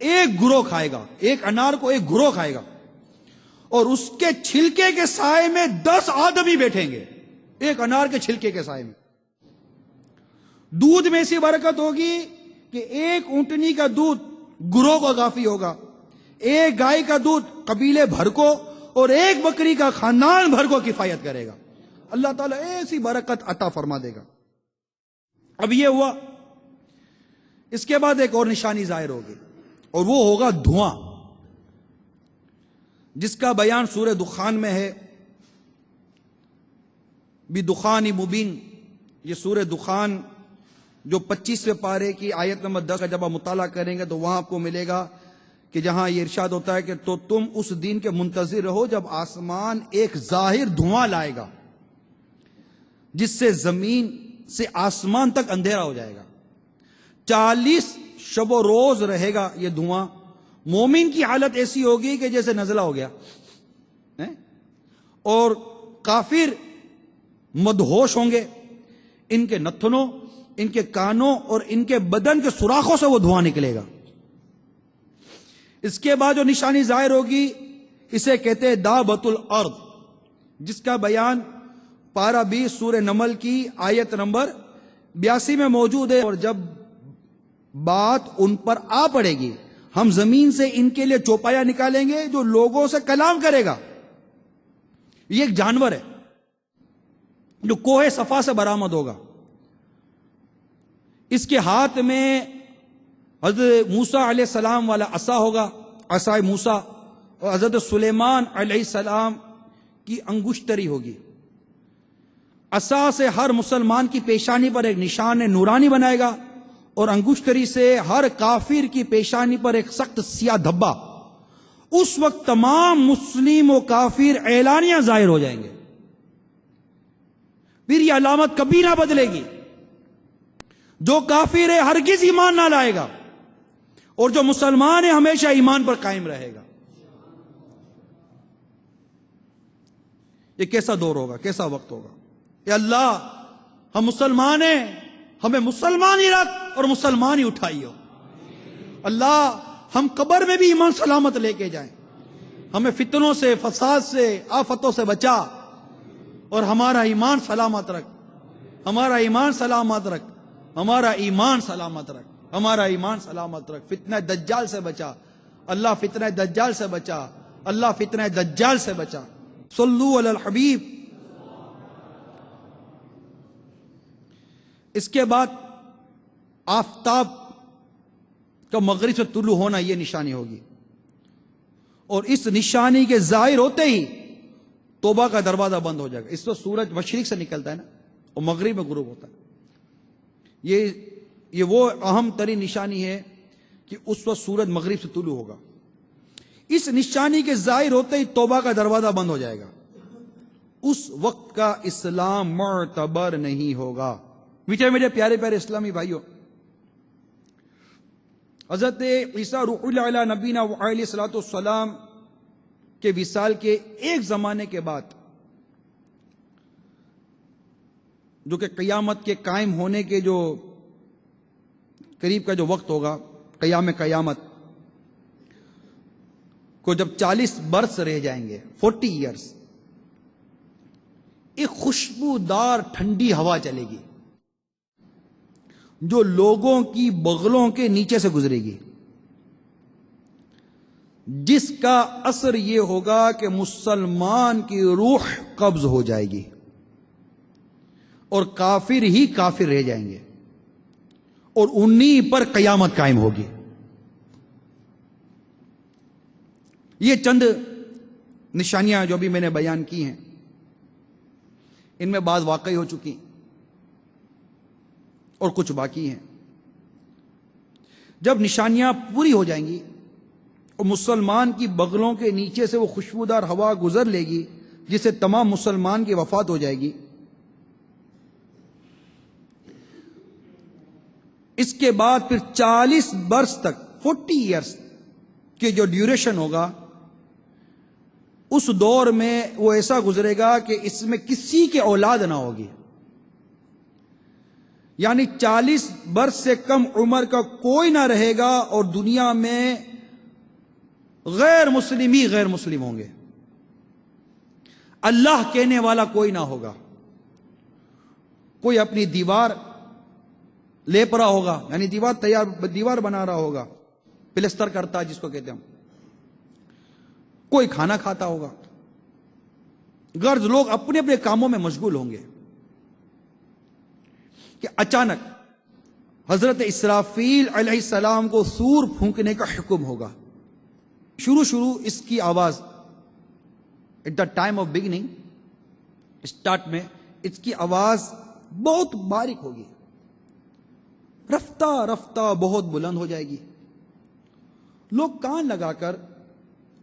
ایک گروہ کھائے گا، ایک انار کو ایک گروہ کھائے گا، اور اس کے چھلکے کے سائے میں 10 آدمی بیٹھیں گے، ایک انار کے چھلکے کے سائے میں. دودھ میں ایسی برکت ہوگی کہ ایک اونٹنی کا دودھ گروہ کو کافی ہوگا، ایک گائے کا دودھ قبیلے بھر کو، اور ایک بکری کا خاندان بھر کو کفایت کرے گا۔ اللہ تعالیٰ ایسی برکت عطا فرما دے گا۔ اب یہ ہوا، اس کے بعد ایک اور نشانی ظاہر ہوگی، اور وہ ہوگا دھواں، جس کا بیان سورہ دخان میں ہے۔ بدخان مبین، یہ سورہ دخان جو 25ویں پارے کی آیت نمبر 10 کا جب آپ مطالعہ کریں گے تو وہاں آپ کو ملے گا کہ جہاں یہ ارشاد ہوتا ہے کہ تو تم اس دن کے منتظر رہو جب آسمان ایک ظاہر دھواں لائے گا جس سے زمین سے آسمان تک اندھیرا ہو جائے گا۔ 40 شب و روز رہے گا یہ دھواں۔ مومن کی حالت ایسی ہوگی کہ جیسے نزلہ ہو گیا، اور کافر مدہوش ہوں گے، ان کے نتنوں، ان کے کانوں اور ان کے بدن کے سوراخوں سے وہ دھواں نکلے گا۔ اس کے بعد جو نشانی ظاہر ہوگی اسے کہتے ہیں دابۃ الارض، جس کا بیان پارہ 20 سورہ نمل کی آیت نمبر 82 میں موجود ہے۔ اور جب بات ان پر آ پڑے گی ہم زمین سے ان کے لیے چوپایا نکالیں گے جو لوگوں سے کلام کرے گا۔ یہ ایک جانور ہے جو کوہ صفا سے برآمد ہوگا۔ اس کے ہاتھ میں حضرت موسیٰ علیہ السلام والا عصا ہوگا، عصا موسیٰ، اور حضرت سلیمان علیہ السلام کی انگشتری ہوگی۔ عصا سے ہر مسلمان کی پیشانی پر ایک نشان نورانی بنائے گا، اور انگشتری سے ہر کافر کی پیشانی پر ایک سخت سیاہ دھبا۔ اس وقت تمام مسلم و کافر اعلانیہ ظاہر ہو جائیں گے، پھر یہ علامت کبھی نہ بدلے گی۔ جو کافر ہے ہرگز ایمان نہ لائے گا، اور جو مسلمان ہے ہمیشہ ایمان پر قائم رہے گا۔ یہ کیسا دور ہوگا، کیسا وقت ہوگا؟ یا اللہ ہم مسلمان ہیں، ہمیں مسلمان ہی رکھ اور مسلمان ہی اٹھائیو۔ اللہ ہم قبر میں بھی ایمان سلامت لے کے جائیں، ہمیں فتنوں سے، فساد سے، آفتوں سے بچا، اور ہمارا ایمان سلامت رکھ، ہمارا ایمان سلامت رکھ، ہمارا ایمان سلامت رکھ، ہمارا ایمان سلامت رکھ۔ فتنہ دجال سے بچا اللہ، فتنہ دجال سے بچا اللہ، فتنہ دجال سے بچا۔ صلو علی الحبیب۔ اس کے بعد آفتاب کا مغرب سے طلوع ہونا، یہ نشانی ہوگی، اور اس نشانی کے ظاہر ہوتے ہی توبہ کا دروازہ بند ہو جائے گا۔ اس وقت سورج مشرق سے نکلتا ہے نا، اور مغرب میں غروب ہوتا ہے۔ یہ وہ اہم ترین نشانی ہے کہ اس وقت سورج مغرب سے طلوع ہوگا۔ اس نشانی کے ظاہر ہوتے ہی توبہ کا دروازہ بند ہو جائے گا۔ اس وقت کا اسلام معتبر نہیں ہوگا۔ میٹھے پیارے پیارے اسلامی بھائیوں، حضرت عیسیٰ روح اللہ علیہ نبینا علیہ الصلوۃ والسلام کے وصال کے ایک زمانے کے بعد، جو کہ قیامت کے قائم ہونے کے جو قریب کا جو وقت ہوگا، قیامت کو جب 40 برس رہ جائیں گے، 40 ایئرس، ایک خوشبودار ٹھنڈی ہوا چلے گی جو لوگوں کی بغلوں کے نیچے سے گزرے گی، جس کا اثر یہ ہوگا کہ مسلمان کی روح قبض ہو جائے گی اور کافر ہی کافر رہ جائیں گے، اور انہی پر قیامت قائم ہوگی۔ یہ چند نشانیاں جو بھی میں نے بیان کی ہیں، ان میں بعض واقعی ہو چکی اور کچھ باقی ہیں۔ جب نشانیاں پوری ہو جائیں گی اور مسلمان کی بغلوں کے نیچے سے وہ خوشبودار ہوا گزر لے گی جس سے تمام مسلمان کی وفات ہو جائے گی، اس کے بعد پھر 40 برس تک، 40 ایئرس کے جو ڈیوریشن ہوگا، اس دور میں وہ ایسا گزرے گا کہ اس میں کسی کے اولاد نہ ہوگی، یعنی 40 برس سے کم عمر کا کوئی نہ رہے گا، اور دنیا میں غیر مسلم ہی غیر مسلم ہوں گے، اللہ کہنے والا کوئی نہ ہوگا۔ کوئی اپنی دیوار لیپ رہا ہوگا، یعنی دیوار بنا رہا ہوگا، پلستر کرتا ہے جس کو کہتے ہیں ہم، کوئی کھانا کھاتا ہوگا. غرض لوگ اپنے اپنے کاموں میں مشغول ہوں گے کہ اچانک حضرت اسرافیل علیہ السلام کو سور پھونکنے کا حکم ہوگا. شروع اس کی آواز at the time of beginning, start میں اس کی آواز بہت باریک ہوگی، رفتہ رفتہ بہت بلند ہو جائے گی. لوگ کان لگا کر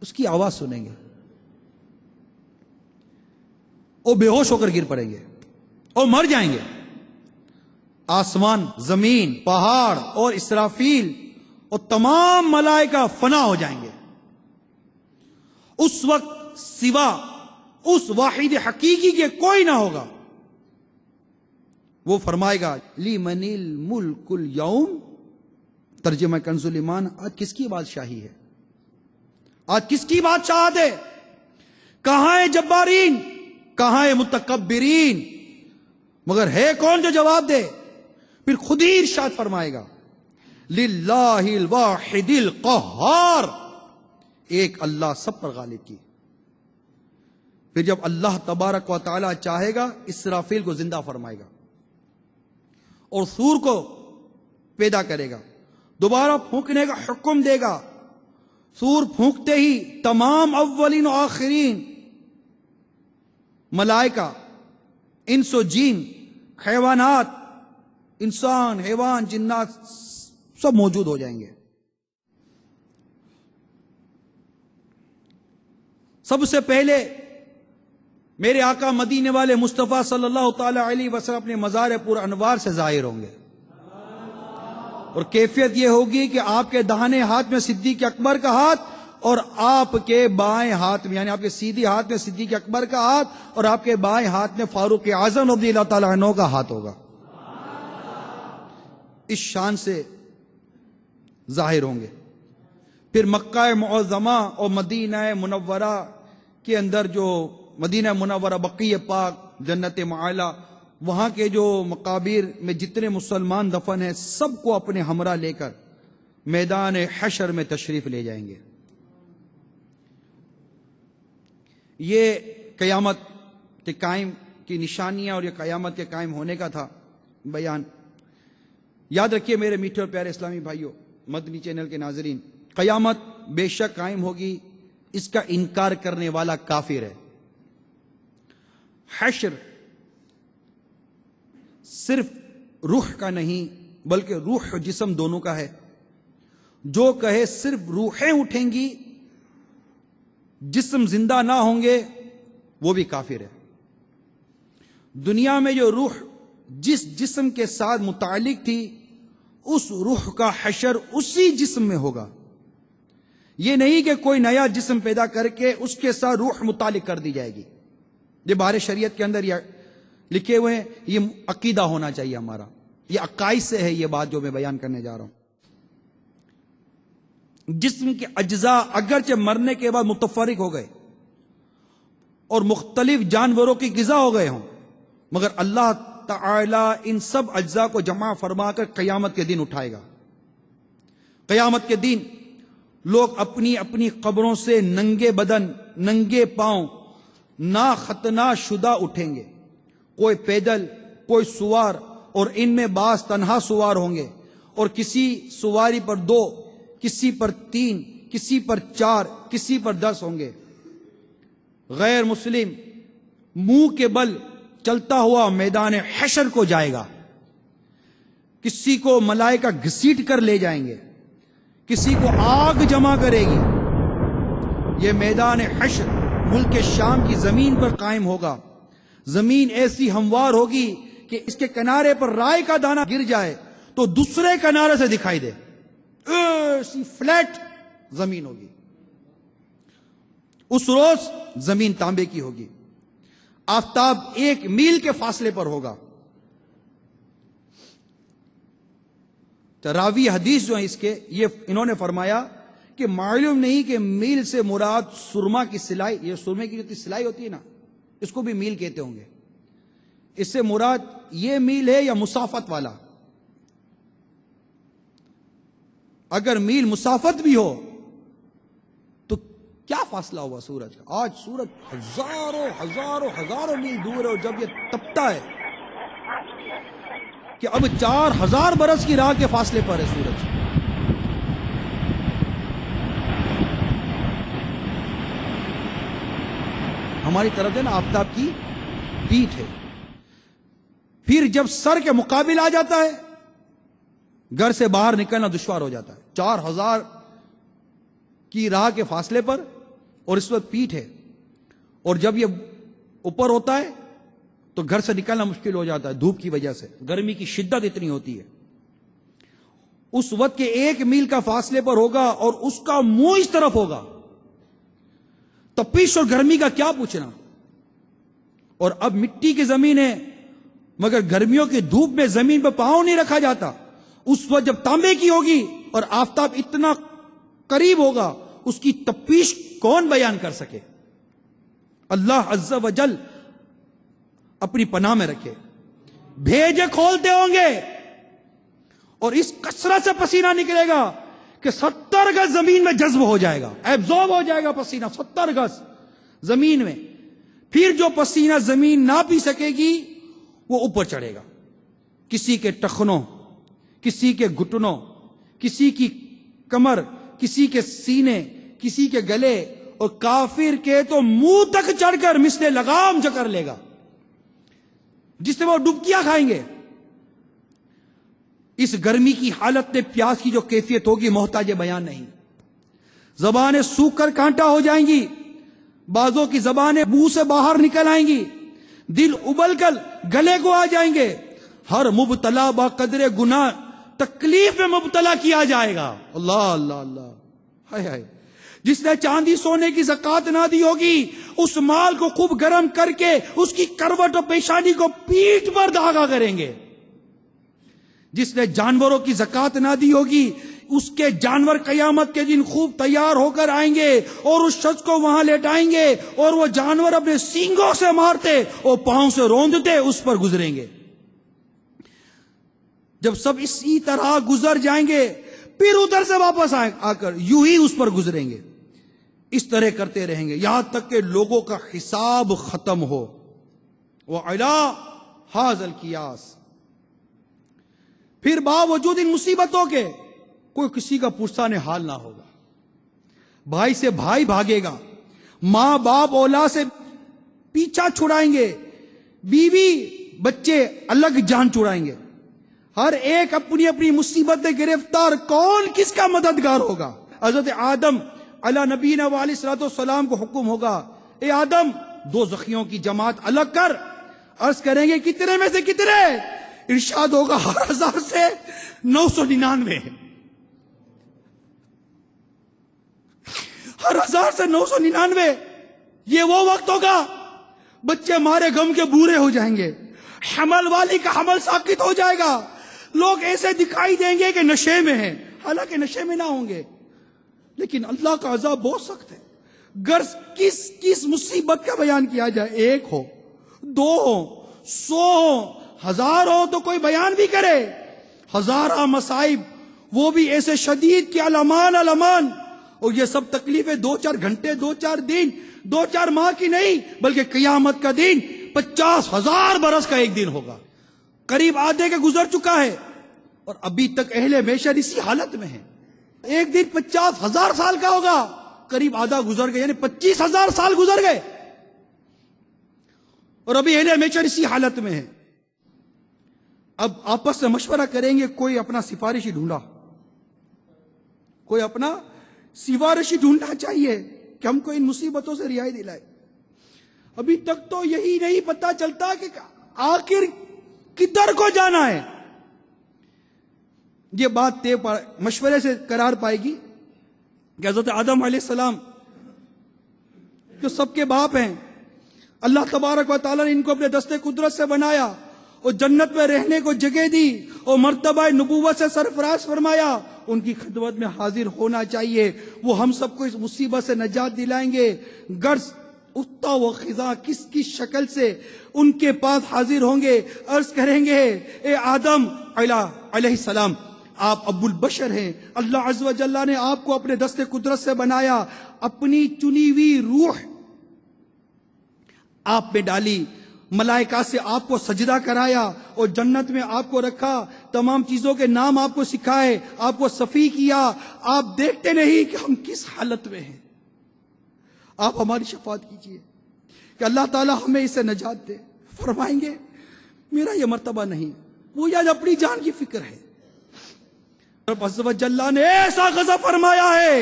اس کی آواز سنیں گے اور بے ہوش ہو کر گر پڑیں گے اور مر جائیں گے. آسمان، زمین، پہاڑ اور اسرافیل اور تمام ملائکہ فنا ہو جائیں گے. اس وقت سوا اس واحد حقیقی کے کوئی نہ ہوگا. وہ فرمائے گا لمن الملک اليوم، ترجمہ کنز الایمان، آج کس کی بادشاہی ہے؟ آج کس کی بادشاہت ہے؟ کہاں ہے جبارین؟ کہاں ہے متکبرین؟ مگر ہے کون جو جواب دے؟ پھر خود ہی ارشاد فرمائے گا للہ الواحد القہار، ایک اللہ سب پر غالب کی. پھر جب اللہ تبارک و تعالی چاہے گا اسرافیل کو زندہ فرمائے گا اور سور کو پیدا کرے گا، دوبارہ پھونکنے کا حکم دے گا. سور پھونکتے ہی تمام اولین و آخرین ملائکہ، انس و جین، حیوانات، انسان، حیوان، جنات سب موجود ہو جائیں گے. سب سے پہلے میرے آقا مدینے والے مصطفیٰ صلی اللہ تعالی علیہ وسلم اپنے مزار پر انوار سے ظاہر ہوں گے، اور کیفیت یہ ہوگی کہ آپ کے داہنے ہاتھ میں صدیق اکبر کا ہاتھ اور آپ کے بائیں ہاتھ میں، یعنی آپ کے سیدھے ہاتھ میں صدیق اکبر کا ہاتھ اور آپ کے بائیں ہاتھ میں فاروق اعظم رضی اللہ تعالیٰ عنہ کا ہاتھ ہوگا. اس شان سے ظاہر ہوں گے. پھر مکہ معظمہ اور مدینہ منورہ کے اندر، جو مدینہ منورہ، بقیع پاک، جنت معالی، وہاں کے جو مقابر میں جتنے مسلمان دفن ہیں سب کو اپنے ہمراہ لے کر میدان حشر میں تشریف لے جائیں گے. یہ قیامت کے قائم کی نشانیاں اور یہ قیامت کے قائم ہونے کا تھا بیان. یاد رکھیے میرے میٹھے اور پیارے اسلامی بھائیوں، مدنی چینل کے ناظرین، قیامت بے شک قائم ہوگی، اس کا انکار کرنے والا کافر ہے. حشر صرف روح کا نہیں بلکہ روح اور جسم دونوں کا ہے. جو کہے صرف روحیں اٹھیں گی، جسم زندہ نہ ہوں گے، وہ بھی کافر ہے. دنیا میں جو روح جس جسم کے ساتھ متعلق تھی، اس روح کا حشر اسی جسم میں ہوگا. یہ نہیں کہ کوئی نیا جسم پیدا کر کے اس کے ساتھ روح متعلق کر دی جائے گی. یہ بار شریعت کے اندر یہ لکھے ہوئے ہیں، یہ عقیدہ ہونا چاہیے ہمارا، یہ عقائد سے ہے یہ بات جو میں بیان کرنے جا رہا ہوں. جسم کے اجزاء اگرچہ مرنے کے بعد متفرق ہو گئے اور مختلف جانوروں کی غذا ہو گئے ہوں، مگر اللہ تعالی ان سب اجزاء کو جمع فرما کر قیامت کے دن اٹھائے گا. قیامت کے دن لوگ اپنی اپنی قبروں سے ننگے بدن، ننگے پاؤں، نا ختنہ شدہ اٹھیں گے. کوئی پیدل، کوئی سوار، اور ان میں بعض تنہا سوار ہوں گے، اور کسی سواری پر 2، کسی پر 3، کسی پر 4، کسی پر 10 ہوں گے. غیر مسلم منہ کے بل چلتا ہوا میدان حشر کو جائے گا. کسی کو ملائکہ گھسیٹ کر لے جائیں گے، کسی کو آگ جمع کرے گی. یہ میدان حشر ملک شام کی زمین پر قائم ہوگا. زمین ایسی ہموار ہوگی کہ اس کے کنارے پر رائے کا دانہ گر جائے تو دوسرے کنارے سے دکھائی دے. ایسی فلیٹ زمین ہوگی. اس روز زمین تانبے کی ہوگی. آفتاب 1 میل کے فاصلے پر ہوگا. راوی حدیث جو ہیں اس کے، یہ انہوں نے فرمایا کہ معلوم نہیں کہ میل سے مراد سرما کی سلائی، یہ سرمے کی جو سلائی ہوتی ہے نا، اس کو بھی میل کہتے ہوں گے. اس سے مراد یہ میل ہے یا مسافت والا. اگر میل مسافت بھی ہو تو کیا فاصلہ ہوا سورج کا؟ آج سورج ہزاروں میل دور ہے، اور جب یہ تپتا ہے کہ اب 4000 برس کی راہ کے فاصلے پر ہے سورج. ہماری طرف ہے نا آفتاب کی پیٹھ ہے. پھر جب سر کے مقابل آ جاتا ہے گھر سے باہر نکلنا دشوار ہو جاتا ہے. 4000 کی راہ کے فاصلے پر اور اس وقت پیٹھ ہے، اور جب یہ اوپر ہوتا ہے تو گھر سے نکلنا مشکل ہو جاتا ہے دھوپ کی وجہ سے، گرمی کی شدت اتنی ہوتی ہے. اس وقت کے 1 میل کا فاصلے پر ہوگا اور اس کا منہ اس طرف ہوگا، تپش اور گرمی کا کیا پوچھنا. اور اب مٹی کی زمین ہے مگر گرمیوں کی دھوپ میں زمین پہ پاؤں نہیں رکھا جاتا. اس وقت جب تانبے کی ہوگی اور آفتاب اتنا قریب ہوگا، اس کی تپش کون بیان کر سکے. اللہ عز و جل اپنی پناہ میں رکھے. بھیجے کھولتے ہوں گے اور اس کثرت سے پسینہ نکلے گا کہ 70 گز زمین میں جذب ہو جائے گا، ایبزورب ہو جائے گا پسینہ 70 گز زمین میں. پھر جو پسینہ زمین نہ پی سکے گی وہ اوپر چڑھے گا، کسی کے ٹخنوں، کسی کے گھٹنوں، کسی کی کمر، کسی کے سینے، کسی کے گلے، اور کافر کے تو منہ تک چڑھ کر مثل لگام جکر لے گا جس سے وہ ڈبکیاں کھائیں گے. اس گرمی کی حالت میں پیاس کی جو کیفیت ہوگی محتاج بیان نہیں. زبانیں سوکھ کر کانٹا ہو جائیں گی، بعضوں کی زبانیں منہ سے باہر نکل آئیں گی، دل ابل کر گلے کو آ جائیں گے. ہر مبتلا با قدر گناہ تکلیف میں مبتلا کیا جائے گا. اللہ اللہ اللہ، ہائے ہائے. جس نے چاندی سونے کی زکات نہ دی ہوگی اس مال کو خوب گرم کر کے اس کی کروٹ اور پیشانی کو پیٹھ پر داغا کریں گے. جس نے جانوروں کی زکات نہ دی ہوگی اس کے جانور قیامت کے دن خوب تیار ہو کر آئیں گے اور اس شخص کو وہاں لیٹائیں گے اور وہ جانور اپنے سینگوں سے مارتے اور پاؤں سے روندتے اس پر گزریں گے. جب سب اسی طرح گزر جائیں گے پھر ادھر سے واپس آ کر یوں ہی اس پر گزریں گے. اس طرح کرتے رہیں گے یہاں تک کہ لوگوں کا حساب ختم ہو. وَعَلَىٰ هَٰذَا الْقِيَاسِ. پھر باوجود ان مصیبتوں کے کوئی کسی کا پرسان حال نہ ہوگا. بھائی سے بھائی بھاگے گا، ماں باپ اولاد سے پیچھا چھڑائیں گے، بیوی بچے الگ جان چھڑائیں گے. ہر ایک اپنی اپنی مصیبت میں گرفتار. کون کس کا مددگار ہوگا؟ حضرت آدم علیہ نبینا علیہ الصلوۃ والسلام کو حکم ہوگا، اے آدم 2 زخیوں کی جماعت الگ کر. عرض کریں گے کتنے میں سے کتنے؟ ارشاد ہوگا 1000 سے 999. ہر 1000 سے 999. یہ وہ وقت ہوگا بچے مارے غم کے بورے ہو جائیں گے، حمل والی کا حمل ساقط ہو جائے گا. لوگ ایسے دکھائی دیں گے کہ نشے میں ہیں، حالانکہ نشے میں نہ ہوں گے. لیکن اللہ کا عذاب بہت سخت ہے. غرض کس مصیبت کا بیان کیا جائے؟ 1 ہو، 2 ہو، 100 ہو، 1000 ہو تو کوئی بیان بھی کرے. ہزارہ مصائب، وہ بھی ایسے شدید کہ علمان. اور یہ سب تکلیفیں 2-4 گھنٹے، 2-4 دن، 2-4 ماہ کی نہیں بلکہ قیامت کا دن 50,000 برس کا ایک دن ہوگا. قریب آدھے کے گزر چکا ہے اور ابھی تک اہل محشر اسی حالت میں ہے. ایک دن 50,000 سال کا ہوگا، قریب آدھا گزر گئے، یعنی 25,000 سال گزر گئے اور ابھی اہل محشر اسی حالت میں ہے. اب آپس میں مشورہ کریں گے، کوئی اپنا سفارشی ڈھونڈا، کوئی اپنا سفارشی ڈھونڈنا چاہیے کہ ہم کو ان مصیبتوں سے رہائی دلائے. ابھی تک تو یہی نہیں پتا چلتا کہ آخر کدھر کو جانا ہے. یہ بات مشورے سے قرار پائے گی کہ حضرت آدم علیہ السلام جو سب کے باپ ہیں، اللہ تبارک و تعالیٰ نے ان کو اپنے دستے قدرت سے بنایا اور جنت میں رہنے کو جگہ دی اور مرتبہ نبوت سے سرفراز فرمایا. ان کی خدمت میں حاضر ہونا چاہیے، وہ ہم سب کو اس مصیبت سے نجات دلائیں گے. غرض اتا و خزاں کس شکل سے ان کے پاس حاضر ہوں گے، عرض کریں گے اے آدم علیہ السلام، آپ ابو البشر ہیں، اللہ عز و جل نے آپ کو اپنے دست قدرت سے بنایا، اپنی چنی ہوئی روح آپ میں ڈالی، ملائکہ سے آپ کو سجدہ کرایا اور جنت میں آپ کو رکھا، تمام چیزوں کے نام آپ کو سکھائے، آپ کو صفی کیا، آپ دیکھتے نہیں کہ ہم کس حالت میں ہیں، آپ ہماری شفاعت کیجئے کہ اللہ تعالی ہمیں اسے نجات دے۔ فرمائیں گے میرا یہ مرتبہ نہیں، وہ آج اپنی جان کی فکر ہے۔ رب عز و جل نے ایسا غضب فرمایا ہے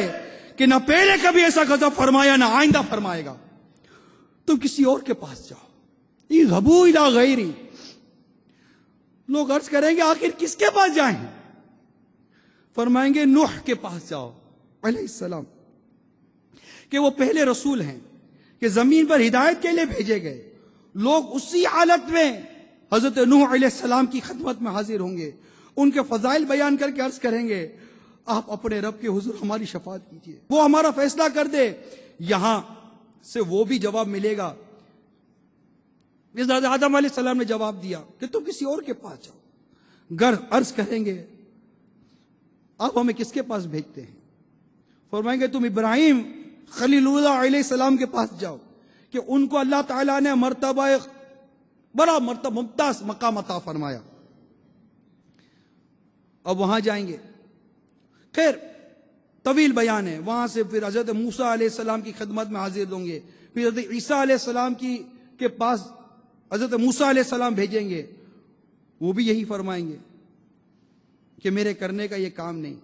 کہ نہ پہلے کبھی ایسا غضب فرمایا نہ آئندہ فرمائے گا، تم کسی اور کے پاس جاؤ، اذهبوا الى غیری۔ لوگ عرض کریں گے آخر کس کے پاس جائیں؟ فرمائیں گے نوح کے پاس جاؤ علیہ السلام، کہ وہ پہلے رسول ہیں کہ زمین پر ہدایت کے لیے بھیجے گئے۔ لوگ اسی حالت میں حضرت نوح علیہ السلام کی خدمت میں حاضر ہوں گے، ان کے فضائل بیان کر کے عرض کریں گے آپ اپنے رب کے حضور ہماری شفاعت کیجیے، وہ ہمارا فیصلہ کر دے۔ یہاں سے وہ بھی جواب ملے گا جس آدم علیہ السلام نے جواب دیا کہ تم کسی اور کے پاس جاؤ۔ گر عرض کریں گے آپ ہمیں کس کے پاس بھیجتے ہیں؟ فرمائیں گے تم ابراہیم خلیل اللہ علیہ السلام کے پاس جاؤ کہ ان کو اللہ تعالیٰ نے بڑا مرتبہ ممتاز مقام عطا فرمایا۔ اب وہاں جائیں گے، خیر طویل بیان ہے، وہاں سے پھر حضرت موسیٰ علیہ السلام کی خدمت میں حاضر ہوں گے، پھر حضرت عیسیٰ علیہ السلام کے پاس حضرت موسیٰ علیہ السلام بھیجیں گے، وہ بھی یہی فرمائیں گے کہ میرے کرنے کا یہ کام نہیں،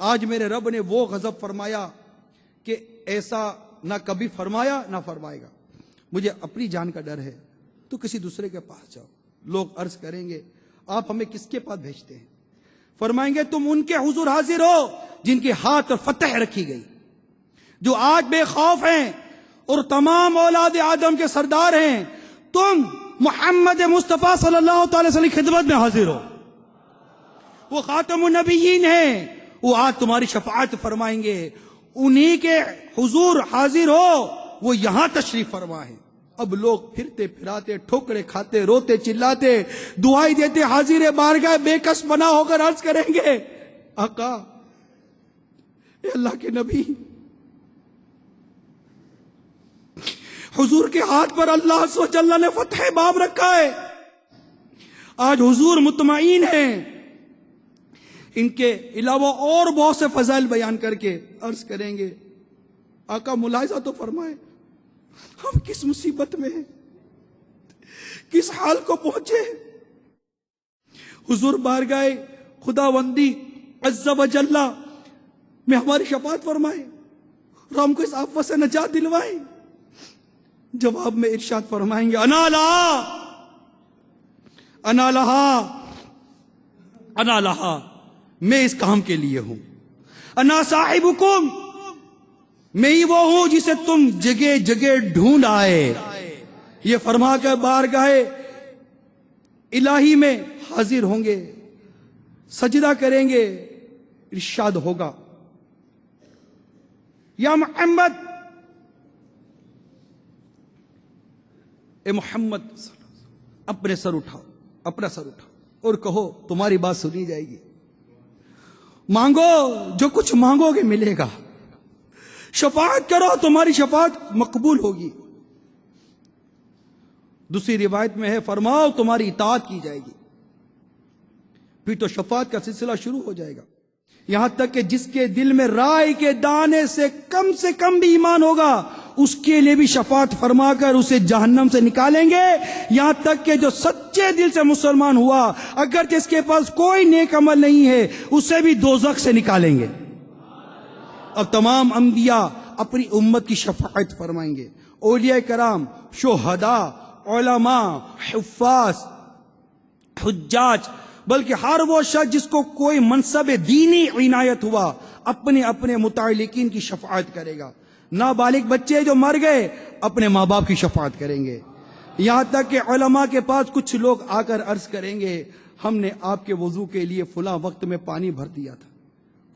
آج میرے رب نے وہ غضب فرمایا کہ ایسا نہ کبھی فرمایا نہ فرمائے گا، مجھے اپنی جان کا ڈر ہے، تو کسی دوسرے کے پاس جاؤ۔ لوگ عرض کریں گے آپ ہمیں کس کے پاس بھیجتے ہیں؟ فرمائیں گے تم ان کے حضور حاضر ہو جن کے ہاتھ اور فتح رکھی گئی، جو آج بے خوف ہیں اور تمام اولاد آدم کے سردار ہیں۔ تم محمد مصطفیٰ صلی اللہ تعالی وسلم کی خدمت میں حاضر ہو، وہ خاتم النبیین ہیں، وہ آج تمہاری شفاعت فرمائیں گے، انہی کے حضور حاضر ہو، وہ یہاں تشریف فرما ہے۔ اب لوگ پھرتے پھراتے ٹھوکرے کھاتے روتے چلاتے دعائی دیتے حاضر بارگاہ بے کس بنا ہو کر عرض کریں گے آقا اے اللہ کے نبی، حضور کے ہاتھ پر اللہ عز و جل نے فتح باب رکھا ہے، آج حضور مطمئن ہیں۔ ان کے علاوہ اور بہت سے فضائل بیان کر کے عرض کریں گے آقا ملاحظہ تو فرمائے ہم کس مصیبت میں ہیں، کس حال کو پہنچے۔ حضور بارگاہ خداوندی عز و جل میں ہماری شفاعت فرمائے اور ہم کو اس آفت سے نجات دلوائے۔ جواب میں ارشاد فرمائیں گے انا لہا انا لہا انا لہا، میں اس کام کے لیے ہوں۔ انا صاحبکم، میں ہی وہ ہوں جسے تم جگہ جگہ ڈھونڈ آئے۔ یہ فرما کر بارگاہ الہی میں حاضر ہوں گے، سجدہ کریں گے، ارشاد ہوگا یا محمد، اے محمد اپنے سر اٹھاؤ، اپنا سر اٹھاؤ اور کہو تمہاری بات سنی جائے گی، مانگو جو کچھ مانگو گے ملے گا، شفاعت کرو تمہاری شفاعت مقبول ہوگی۔ دوسری روایت میں ہے فرماؤ تمہاری اطاعت کی جائے گی، پھر تو شفاعت کا سلسلہ شروع ہو جائے گا، یہاں تک کہ جس کے دل میں رائے کے دانے سے کم بھی ایمان ہوگا اس کے لیے بھی شفاعت فرما کر اسے جہنم سے نکالیں گے، یہاں تک کہ جو سچے دل سے مسلمان ہوا اگرچہ اس کے پاس کوئی نیک عمل نہیں ہے اسے بھی دوزخ سے نکالیں گے۔ اب تمام انبیاء اپنی امت کی شفاعت فرمائیں گے، اولیاء کرام، شہداء، علماء، حفاظ، حجاج، بلکہ ہر وہ شخص جس کو کوئی منصب دینی عنایت ہوا اپنے اپنے متعلقین کی شفاعت کرے گا۔ نابالغ بچے جو مر گئے اپنے ماں باپ کی شفاعت کریں گے، یہاں تک کہ علماء کے پاس کچھ لوگ آ کر عرض کریں گے ہم نے آپ کے وضو کے لیے فلاں وقت میں پانی بھر دیا تھا،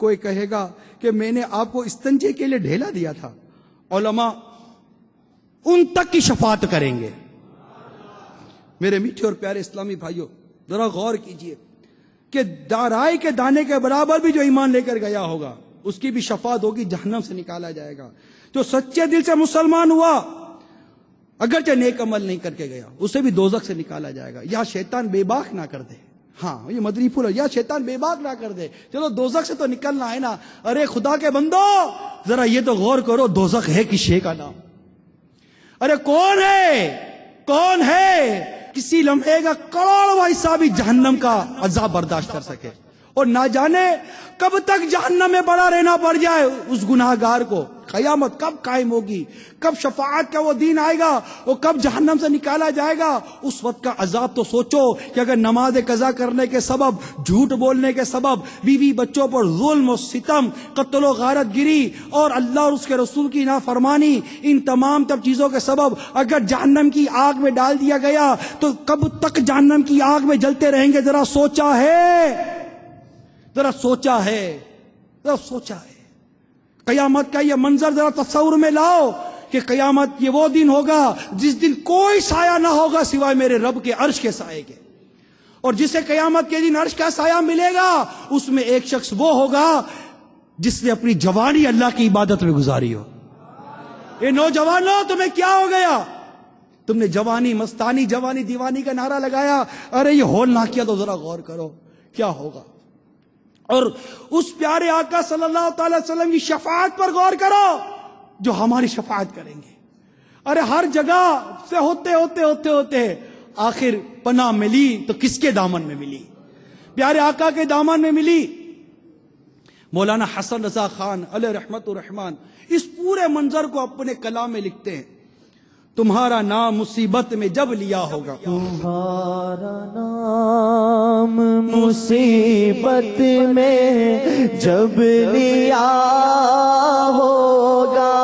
کوئی کہے گا کہ میں نے آپ کو استنجے کے لیے ڈھیلا دیا تھا، علماء ان تک کی شفاعت کریں گے۔ میرے میٹھے اور پیارے اسلامی بھائیوں ذرا غور کیجئے، کہ دارائے کے دانے کے برابر بھی جو ایمان لے کر گیا ہوگا اس کی بھی شفاعت ہوگی، جہنم سے نکالا جائے گا۔ جو سچے دل سے مسلمان ہوا اگرچہ نیک عمل نہیں کر کے گیا اسے بھی دوزخ سے نکالا جائے گا۔ یا شیطان بے باک نہ کر دے، ہاں یہ مدنی پھول ہے، یا شیطان بے باک نہ کر دے، چلو دوزخ سے تو نکلنا ہے نا۔ ارے خدا کے بندو ذرا یہ تو غور کرو، دوزخ ہے کس شے کا نام؟ ارے کون ہے کسی لمحے کا کروڑواں حصہ بھی جہنم کا عذاب برداشت کر سکے، اور نہ جانے کب تک جہنم میں پڑا رہنا پڑ جائے اس گناہگار کو۔ قیامت کب قائم ہوگی، کب شفاعت کا وہ دن آئے گا، اور کب جہنم سے نکالا جائے گا، اس وقت کا عذاب تو سوچو کہ اگر نماز قضا کرنے کے سبب، جھوٹ بولنے کے سبب، بیوی بچوں پر ظلم و ستم، قتل و غارت گری اور اللہ اور اس کے رسول کی نافرمانی، ان تمام چیزوں کے سبب اگر جہنم کی آگ میں ڈال دیا گیا تو کب تک جہنم کی آگ میں جلتے رہیں گے؟ ذرا سوچا ہے قیامت کا یہ منظر ذرا تصور میں لاؤ کہ قیامت یہ وہ دن ہوگا جس دن کوئی سایہ نہ ہوگا سوائے میرے رب کے عرش کے سائے کے، اور جسے قیامت کے دن عرش کا سایہ ملے گا اس میں ایک شخص وہ ہوگا جس نے اپنی جوانی اللہ کی عبادت میں گزاری ہو۔ اے نوجوانوں تمہیں کیا ہو گیا؟ تم نے جوانی مستانی جوانی دیوانی کا نعرہ لگایا، ارے یہ ہول نہ کیا تو ذرا غور کرو کیا ہوگا۔ اور اس پیارے آقا صلی اللہ تعالی وسلم کی شفاعت پر غور کرو جو ہماری شفاعت کریں گے۔ ارے ہر جگہ سے ہوتے آخر پناہ ملی تو کس کے دامن میں ملی؟ پیارے آقا کے دامن میں ملی۔ مولانا حسن رضا خان علیہ رحمت الرحمان اس پورے منظر کو اپنے کلام میں لکھتے ہیں، تمہارا نام مصیبت میں جب لیا ہوگا، تمہارا نام مصیبت میں جب لیا ہوگا،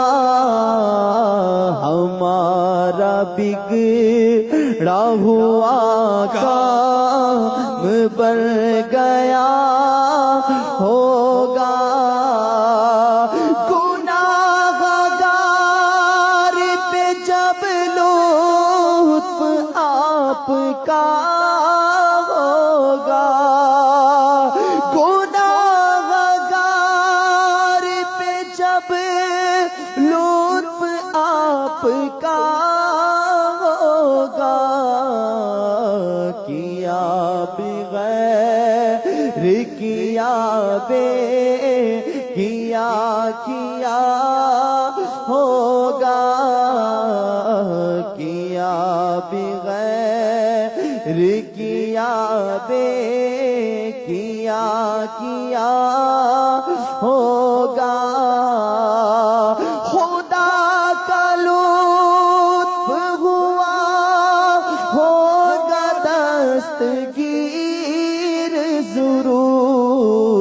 ہمارا بگڑا ہوا کام بن گیا ہوگا، آپ کا ہوگا، گناہگار پہ جب لطف آپ کا ہوگا، کیا بغیر کیا ہوگا، کیا بغیر کیا ہوگا، خدا کا لطف ہوا ہوگا دستگیر ضرور،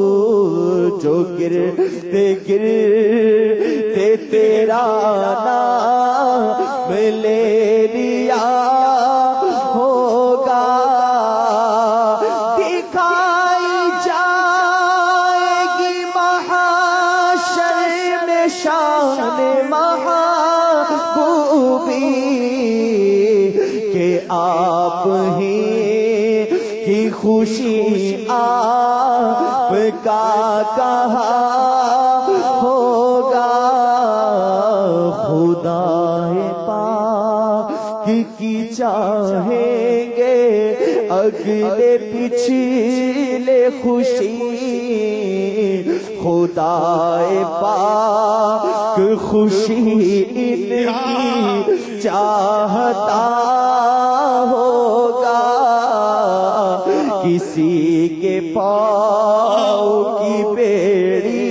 جو گرتے تیرا نام لے لیا ہوگا، دکھائی جائے گی محشر میں شان محبوبی کہ آپ ہی کی خوشی آپ کا کہا ہوگا، خدا پاک کی چاہیں گے اگلے پچھلے خوشی، خدا پاک خوشی ان کی چاہتا ہوگا، کسی کے پاؤں کی بیڑی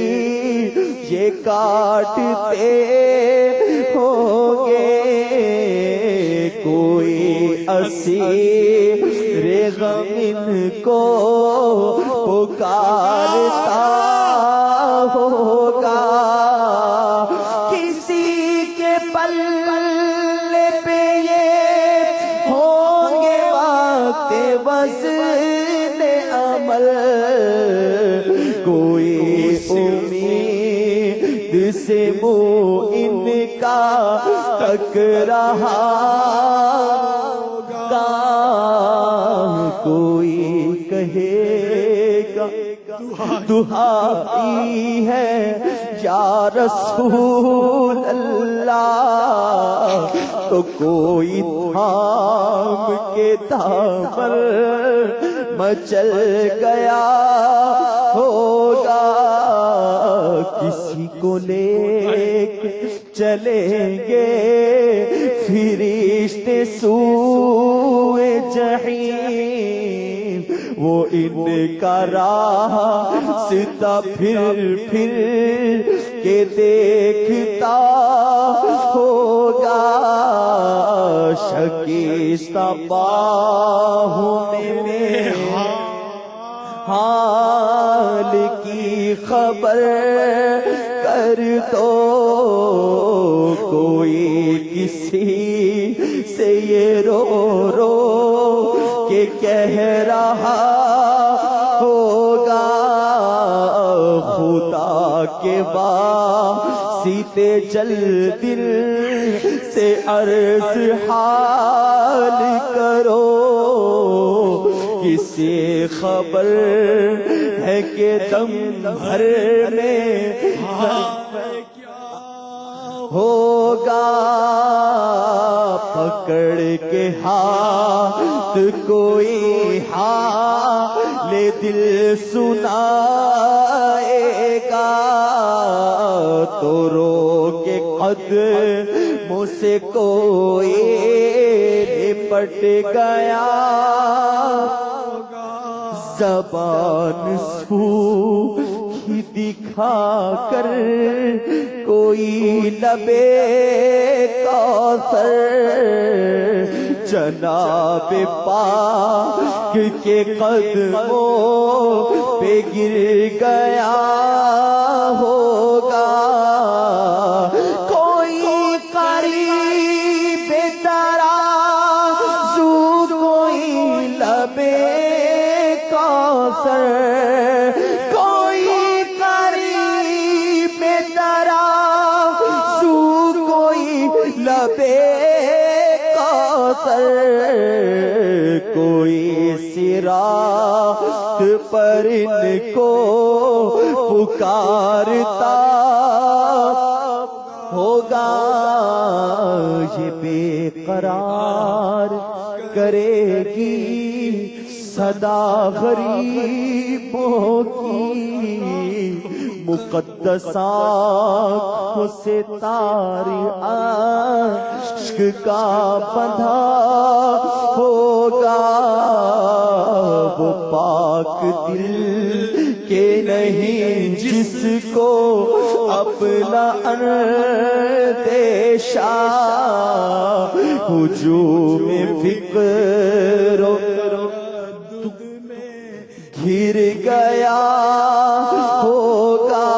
یہ کاٹتے ہوں گے، کوئی اسیر غم ان کو پکارتا ہوگا، کسی کے پلے پہ یہ ہوں گے وقت وزن عمل، کوئی امید سے منہ ان کا تک رہا ہوگا، کوئی کہے دعائی ہے یا رسول اللہ، تو کوئی تھام کے دامن مچل گیا ہوگا، کسی کو لے کے چلیں گے فرشتے سوئے جحیم، وہ ان کا راستہ پھر کے دیکھتا ہوگا، شکستہ باہوں میں حال کی خبر کر دو، کوئی کسی سے یہ رو رو کے کہہ رہا ہوگا، خدا کے واسطے جل دل سے عرض حال کرو، کسے خبر ہے کہ دم بھر میں ہوگا، پکڑ کے ہاتھ کوئی حال دل سنائے گا، تو رو کے قدموں سے کوئی لپٹ گیا، زبان سوکھی دکھا کر کوئی لبے کوثر جناب پاک کے قدموں پہ گر گیا ہوگا، کوئی قریب ترازو کوئی لبے کوثر، کوئی قریب ترازو کوئی لبے کوثر، کوئی صراط پر ان کو پکارتا ہوگا، یہ بے قرار کرے گی صدا غریبوں کی، مقدس آنکھوں سے تار عشق کا بندھا ہوگا، وہ پاک دل کے نہیں جس کو اپنا اندیشہ ہجوم فکر و گر گیا ہوگا،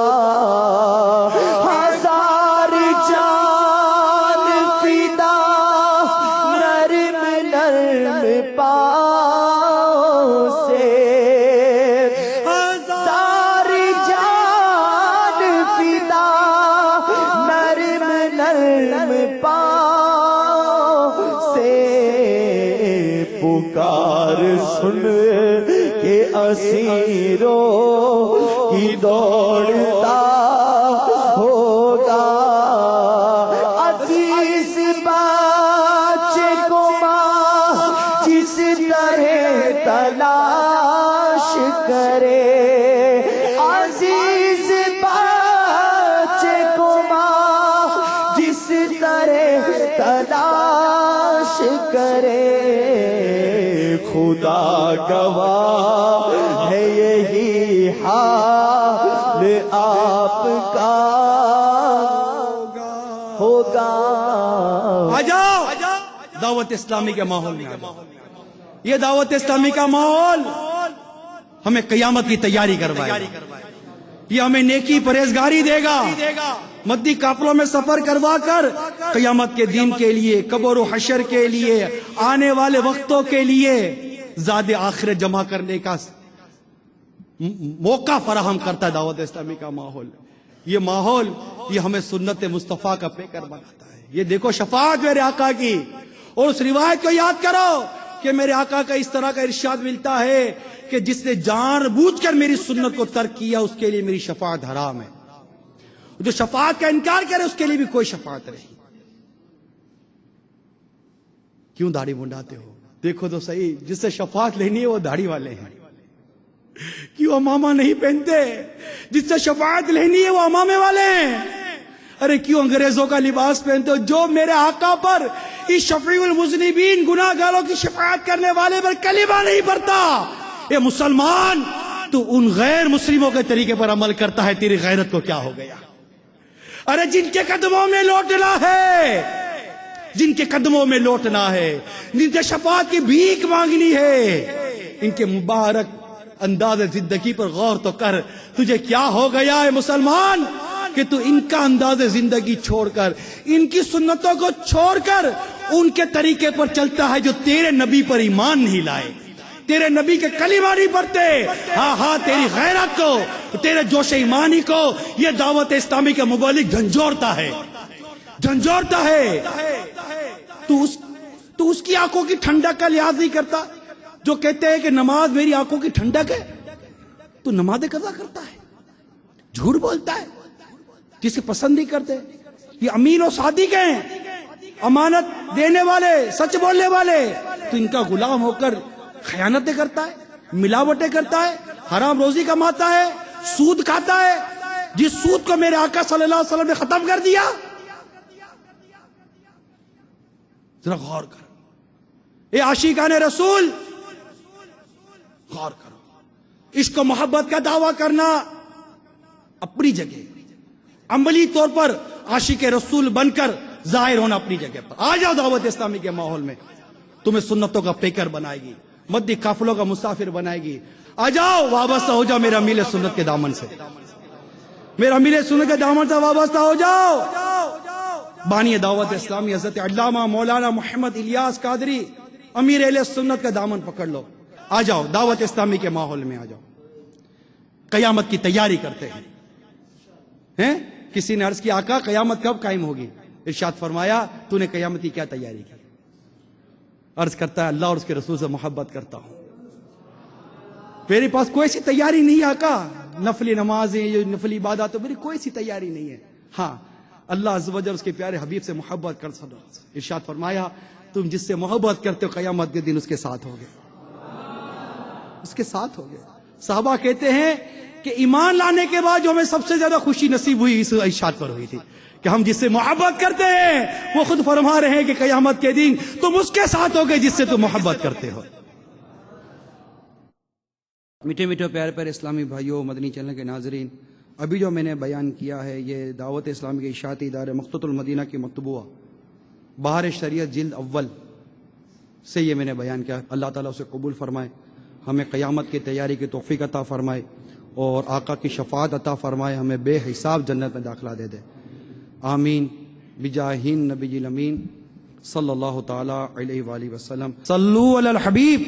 ہزار جان فدا نرم نرم پاؤں سے، ہزار جان فدا نرم نرم پاؤں سے، پکار سن کے اسیروں کی دوڑتا ہوگا، عزیز بچے کو ماں جس طرح تلاش کرے، عزیز بچے کو ماں جس طرح تلاش کرے، خدا گواہ ہے یہی حال آپ کا ہوگا۔ آ جاؤ دعوت اسلامی کے ماحول میں، یہ دعوت اسلامی کا ماحول ہمیں قیامت کی تیاری کروائے گا، یہ ہمیں نیکی پرہیزگاری دے گا، مدی قافلوں میں سفر کروا کر قیامت کے دن کے لیے، قبر و حشر کے لیے، آنے والے وقتوں کے لیے زاد آخرت جمع کرنے کا موقع فراہم کرتا ہے دعوت اسلامی کا ماحول۔ یہ ماحول یہ ہمیں سنت مصطفیٰ کا پیکر بناتا ہے۔ یہ دیکھو شفاعت میرے آقا کی، اور اس روایت کو یاد کرو کہ میرے آقا کا اس طرح کا ارشاد ملتا ہے کہ جس نے جان بوجھ کر میری سنت کو ترک کیا اس کے لیے میری شفاعت حرام ہے. جو شفاعت کا انکار کرے اس کے لیے بھی کوئی شفاعت نہیں. کیوں داڑھی منڈاتے ہو؟ دیکھو تو صحیح، جس سے شفاعت لینی ہے وہ داڑھی والے ہیں. کیوں امامہ نہیں پہنتے؟ جس سے شفاعت لینی ہے وہ امامے والے ہیں. ارے کیوں انگریزوں کا لباس پہنتے ہو؟ جو میرے آقا پر، اس شفیع المذنبین گناہ گاروں کی شفاعت کرنے والے پر کلمہ نہیں پڑھتا. اے مسلمان، تو ان غیر مسلموں کے طریقے پر عمل کرتا ہے، تیری غیرت کو کیا ہو گیا؟ ارے جن کے قدموں میں لوٹنا ہے، جن کے قدموں میں لوٹنا ہے، جن سے شفاعت کی بھیک مانگنی ہے، ان کے مبارک انداز زندگی پر غور تو کر. تجھے کیا ہو گیا ہے مسلمان کہ تو ان کا انداز زندگی چھوڑ کر، ان کی سنتوں کو چھوڑ کر ان کے طریقے پر چلتا ہے جو تیرے نبی پر ایمان نہیں لائے، تیرے نبی کے کلمہ نہیں پڑھتے. ہاں تیری غیرت کو، تیرے جوش ایمانی کو یہ دعوت اسلامی کا مبلغ جھنجھوڑتا ہے، جھنجھوڑتا ہے. تو اس کی آنکھوں کی ٹھنڈک کا لحاظ نہیں کرتا. جو کہتے ہیں کہ نماز میری آنکھوں کی ٹھنڈک ہے، تو نماز قضا کرتا ہے، جھوٹ بولتا ہے، جسے پسند نہیں کرتے. یہ امین و صادق ہیں، امانت دینے والے، سچ بولنے والے. تو ان کا غلام ہو کر خیانتیں کرتا ہے، ملاوٹیں کرتا ہے، حرام روزی کماتا ہے، سود کھاتا ہے، جس سود کو میرے آقا صلی اللہ علیہ وسلم نے ختم کر دیا. ذرا غور کر. اے عاشقان رسول، غور کرو. عشق و محبت کا دعویٰ کرنا اپنی جگہ، عملی طور پر عاشق رسول بن کر ظاہر ہونا اپنی جگہ پر. آ جاؤ دعوت اسلامی کے ماحول میں، تمہیں سنتوں کا پیکر بنائے گی، مدی قافلوں کا مسافر بنائے گی. آ جاؤ، وابستہ ہو جاؤ میرا میل سنت کے دامن سے، میرا میل سنت کے دامن سے وابستہ ہو جاؤ. بانی دعوت اسلامی حضرت علامہ مولانا محمد الیاس قادری امیر اہل سنت کا دامن پکڑ لو. آ جاؤ دعوت اسلامی کے ماحول میں آ جاؤ. قیامت کی تیاری کرتے ہیں. کسی نے عرض کیا آقا قیامت کب قائم ہوگی؟ ارشاد فرمایا تو نے قیامت کی کیا تیاری کی؟ عرض کرتا ہے اللہ اور اس کے رسول سے محبت کرتا ہوں. میرے پاس کوئی سی تیاری نہیں آقا، نفلی نمازیں، نفلی عبادات، تو میری کوئی سی تیاری نہیں ہے. ہاں اللہ عز و جل اس کے پیارے حبیب سے محبت کر سکو. ارشاد فرمایا تم جس سے محبت کرتے ہو قیامت کے دن اس کے ساتھ ہوگے، اس کے ساتھ ہوگے. صحابہ کہتے ہیں کہ ایمان لانے کے بعد جو ہمیں سب سے زیادہ خوشی نصیب ہوئی اس ارشاد پر ہوئی تھی کہ ہم جس سے محبت کرتے ہیں وہ خود فرما رہے ہیں کہ قیامت کے دن تم اس کے ساتھ ہوگے جس سے تم محبت کرتے ہو. میٹھے میٹھے پیارے پیارے اسلامی بھائیوں، مدنی چینل کے ناظرین، ابھی جو میں نے بیان کیا ہے یہ دعوت اسلامی کے اشاعتی ادارے مقتۃ المدینہ کی مطبوعہ بہار شریعت جلد اول سے یہ میں نے بیان کیا. اللہ تعالیٰ اسے قبول فرمائے، ہمیں قیامت کی تیاری کی توفیق عطا فرمائے اور آقا کی شفاعت عطا فرمائے، ہمیں بے حساب جنت میں داخلہ دے دے. آمین بجاہ نبی الامین صلی اللہ تعالی علیہ وآلہ وسلم. صلو علی الحبیب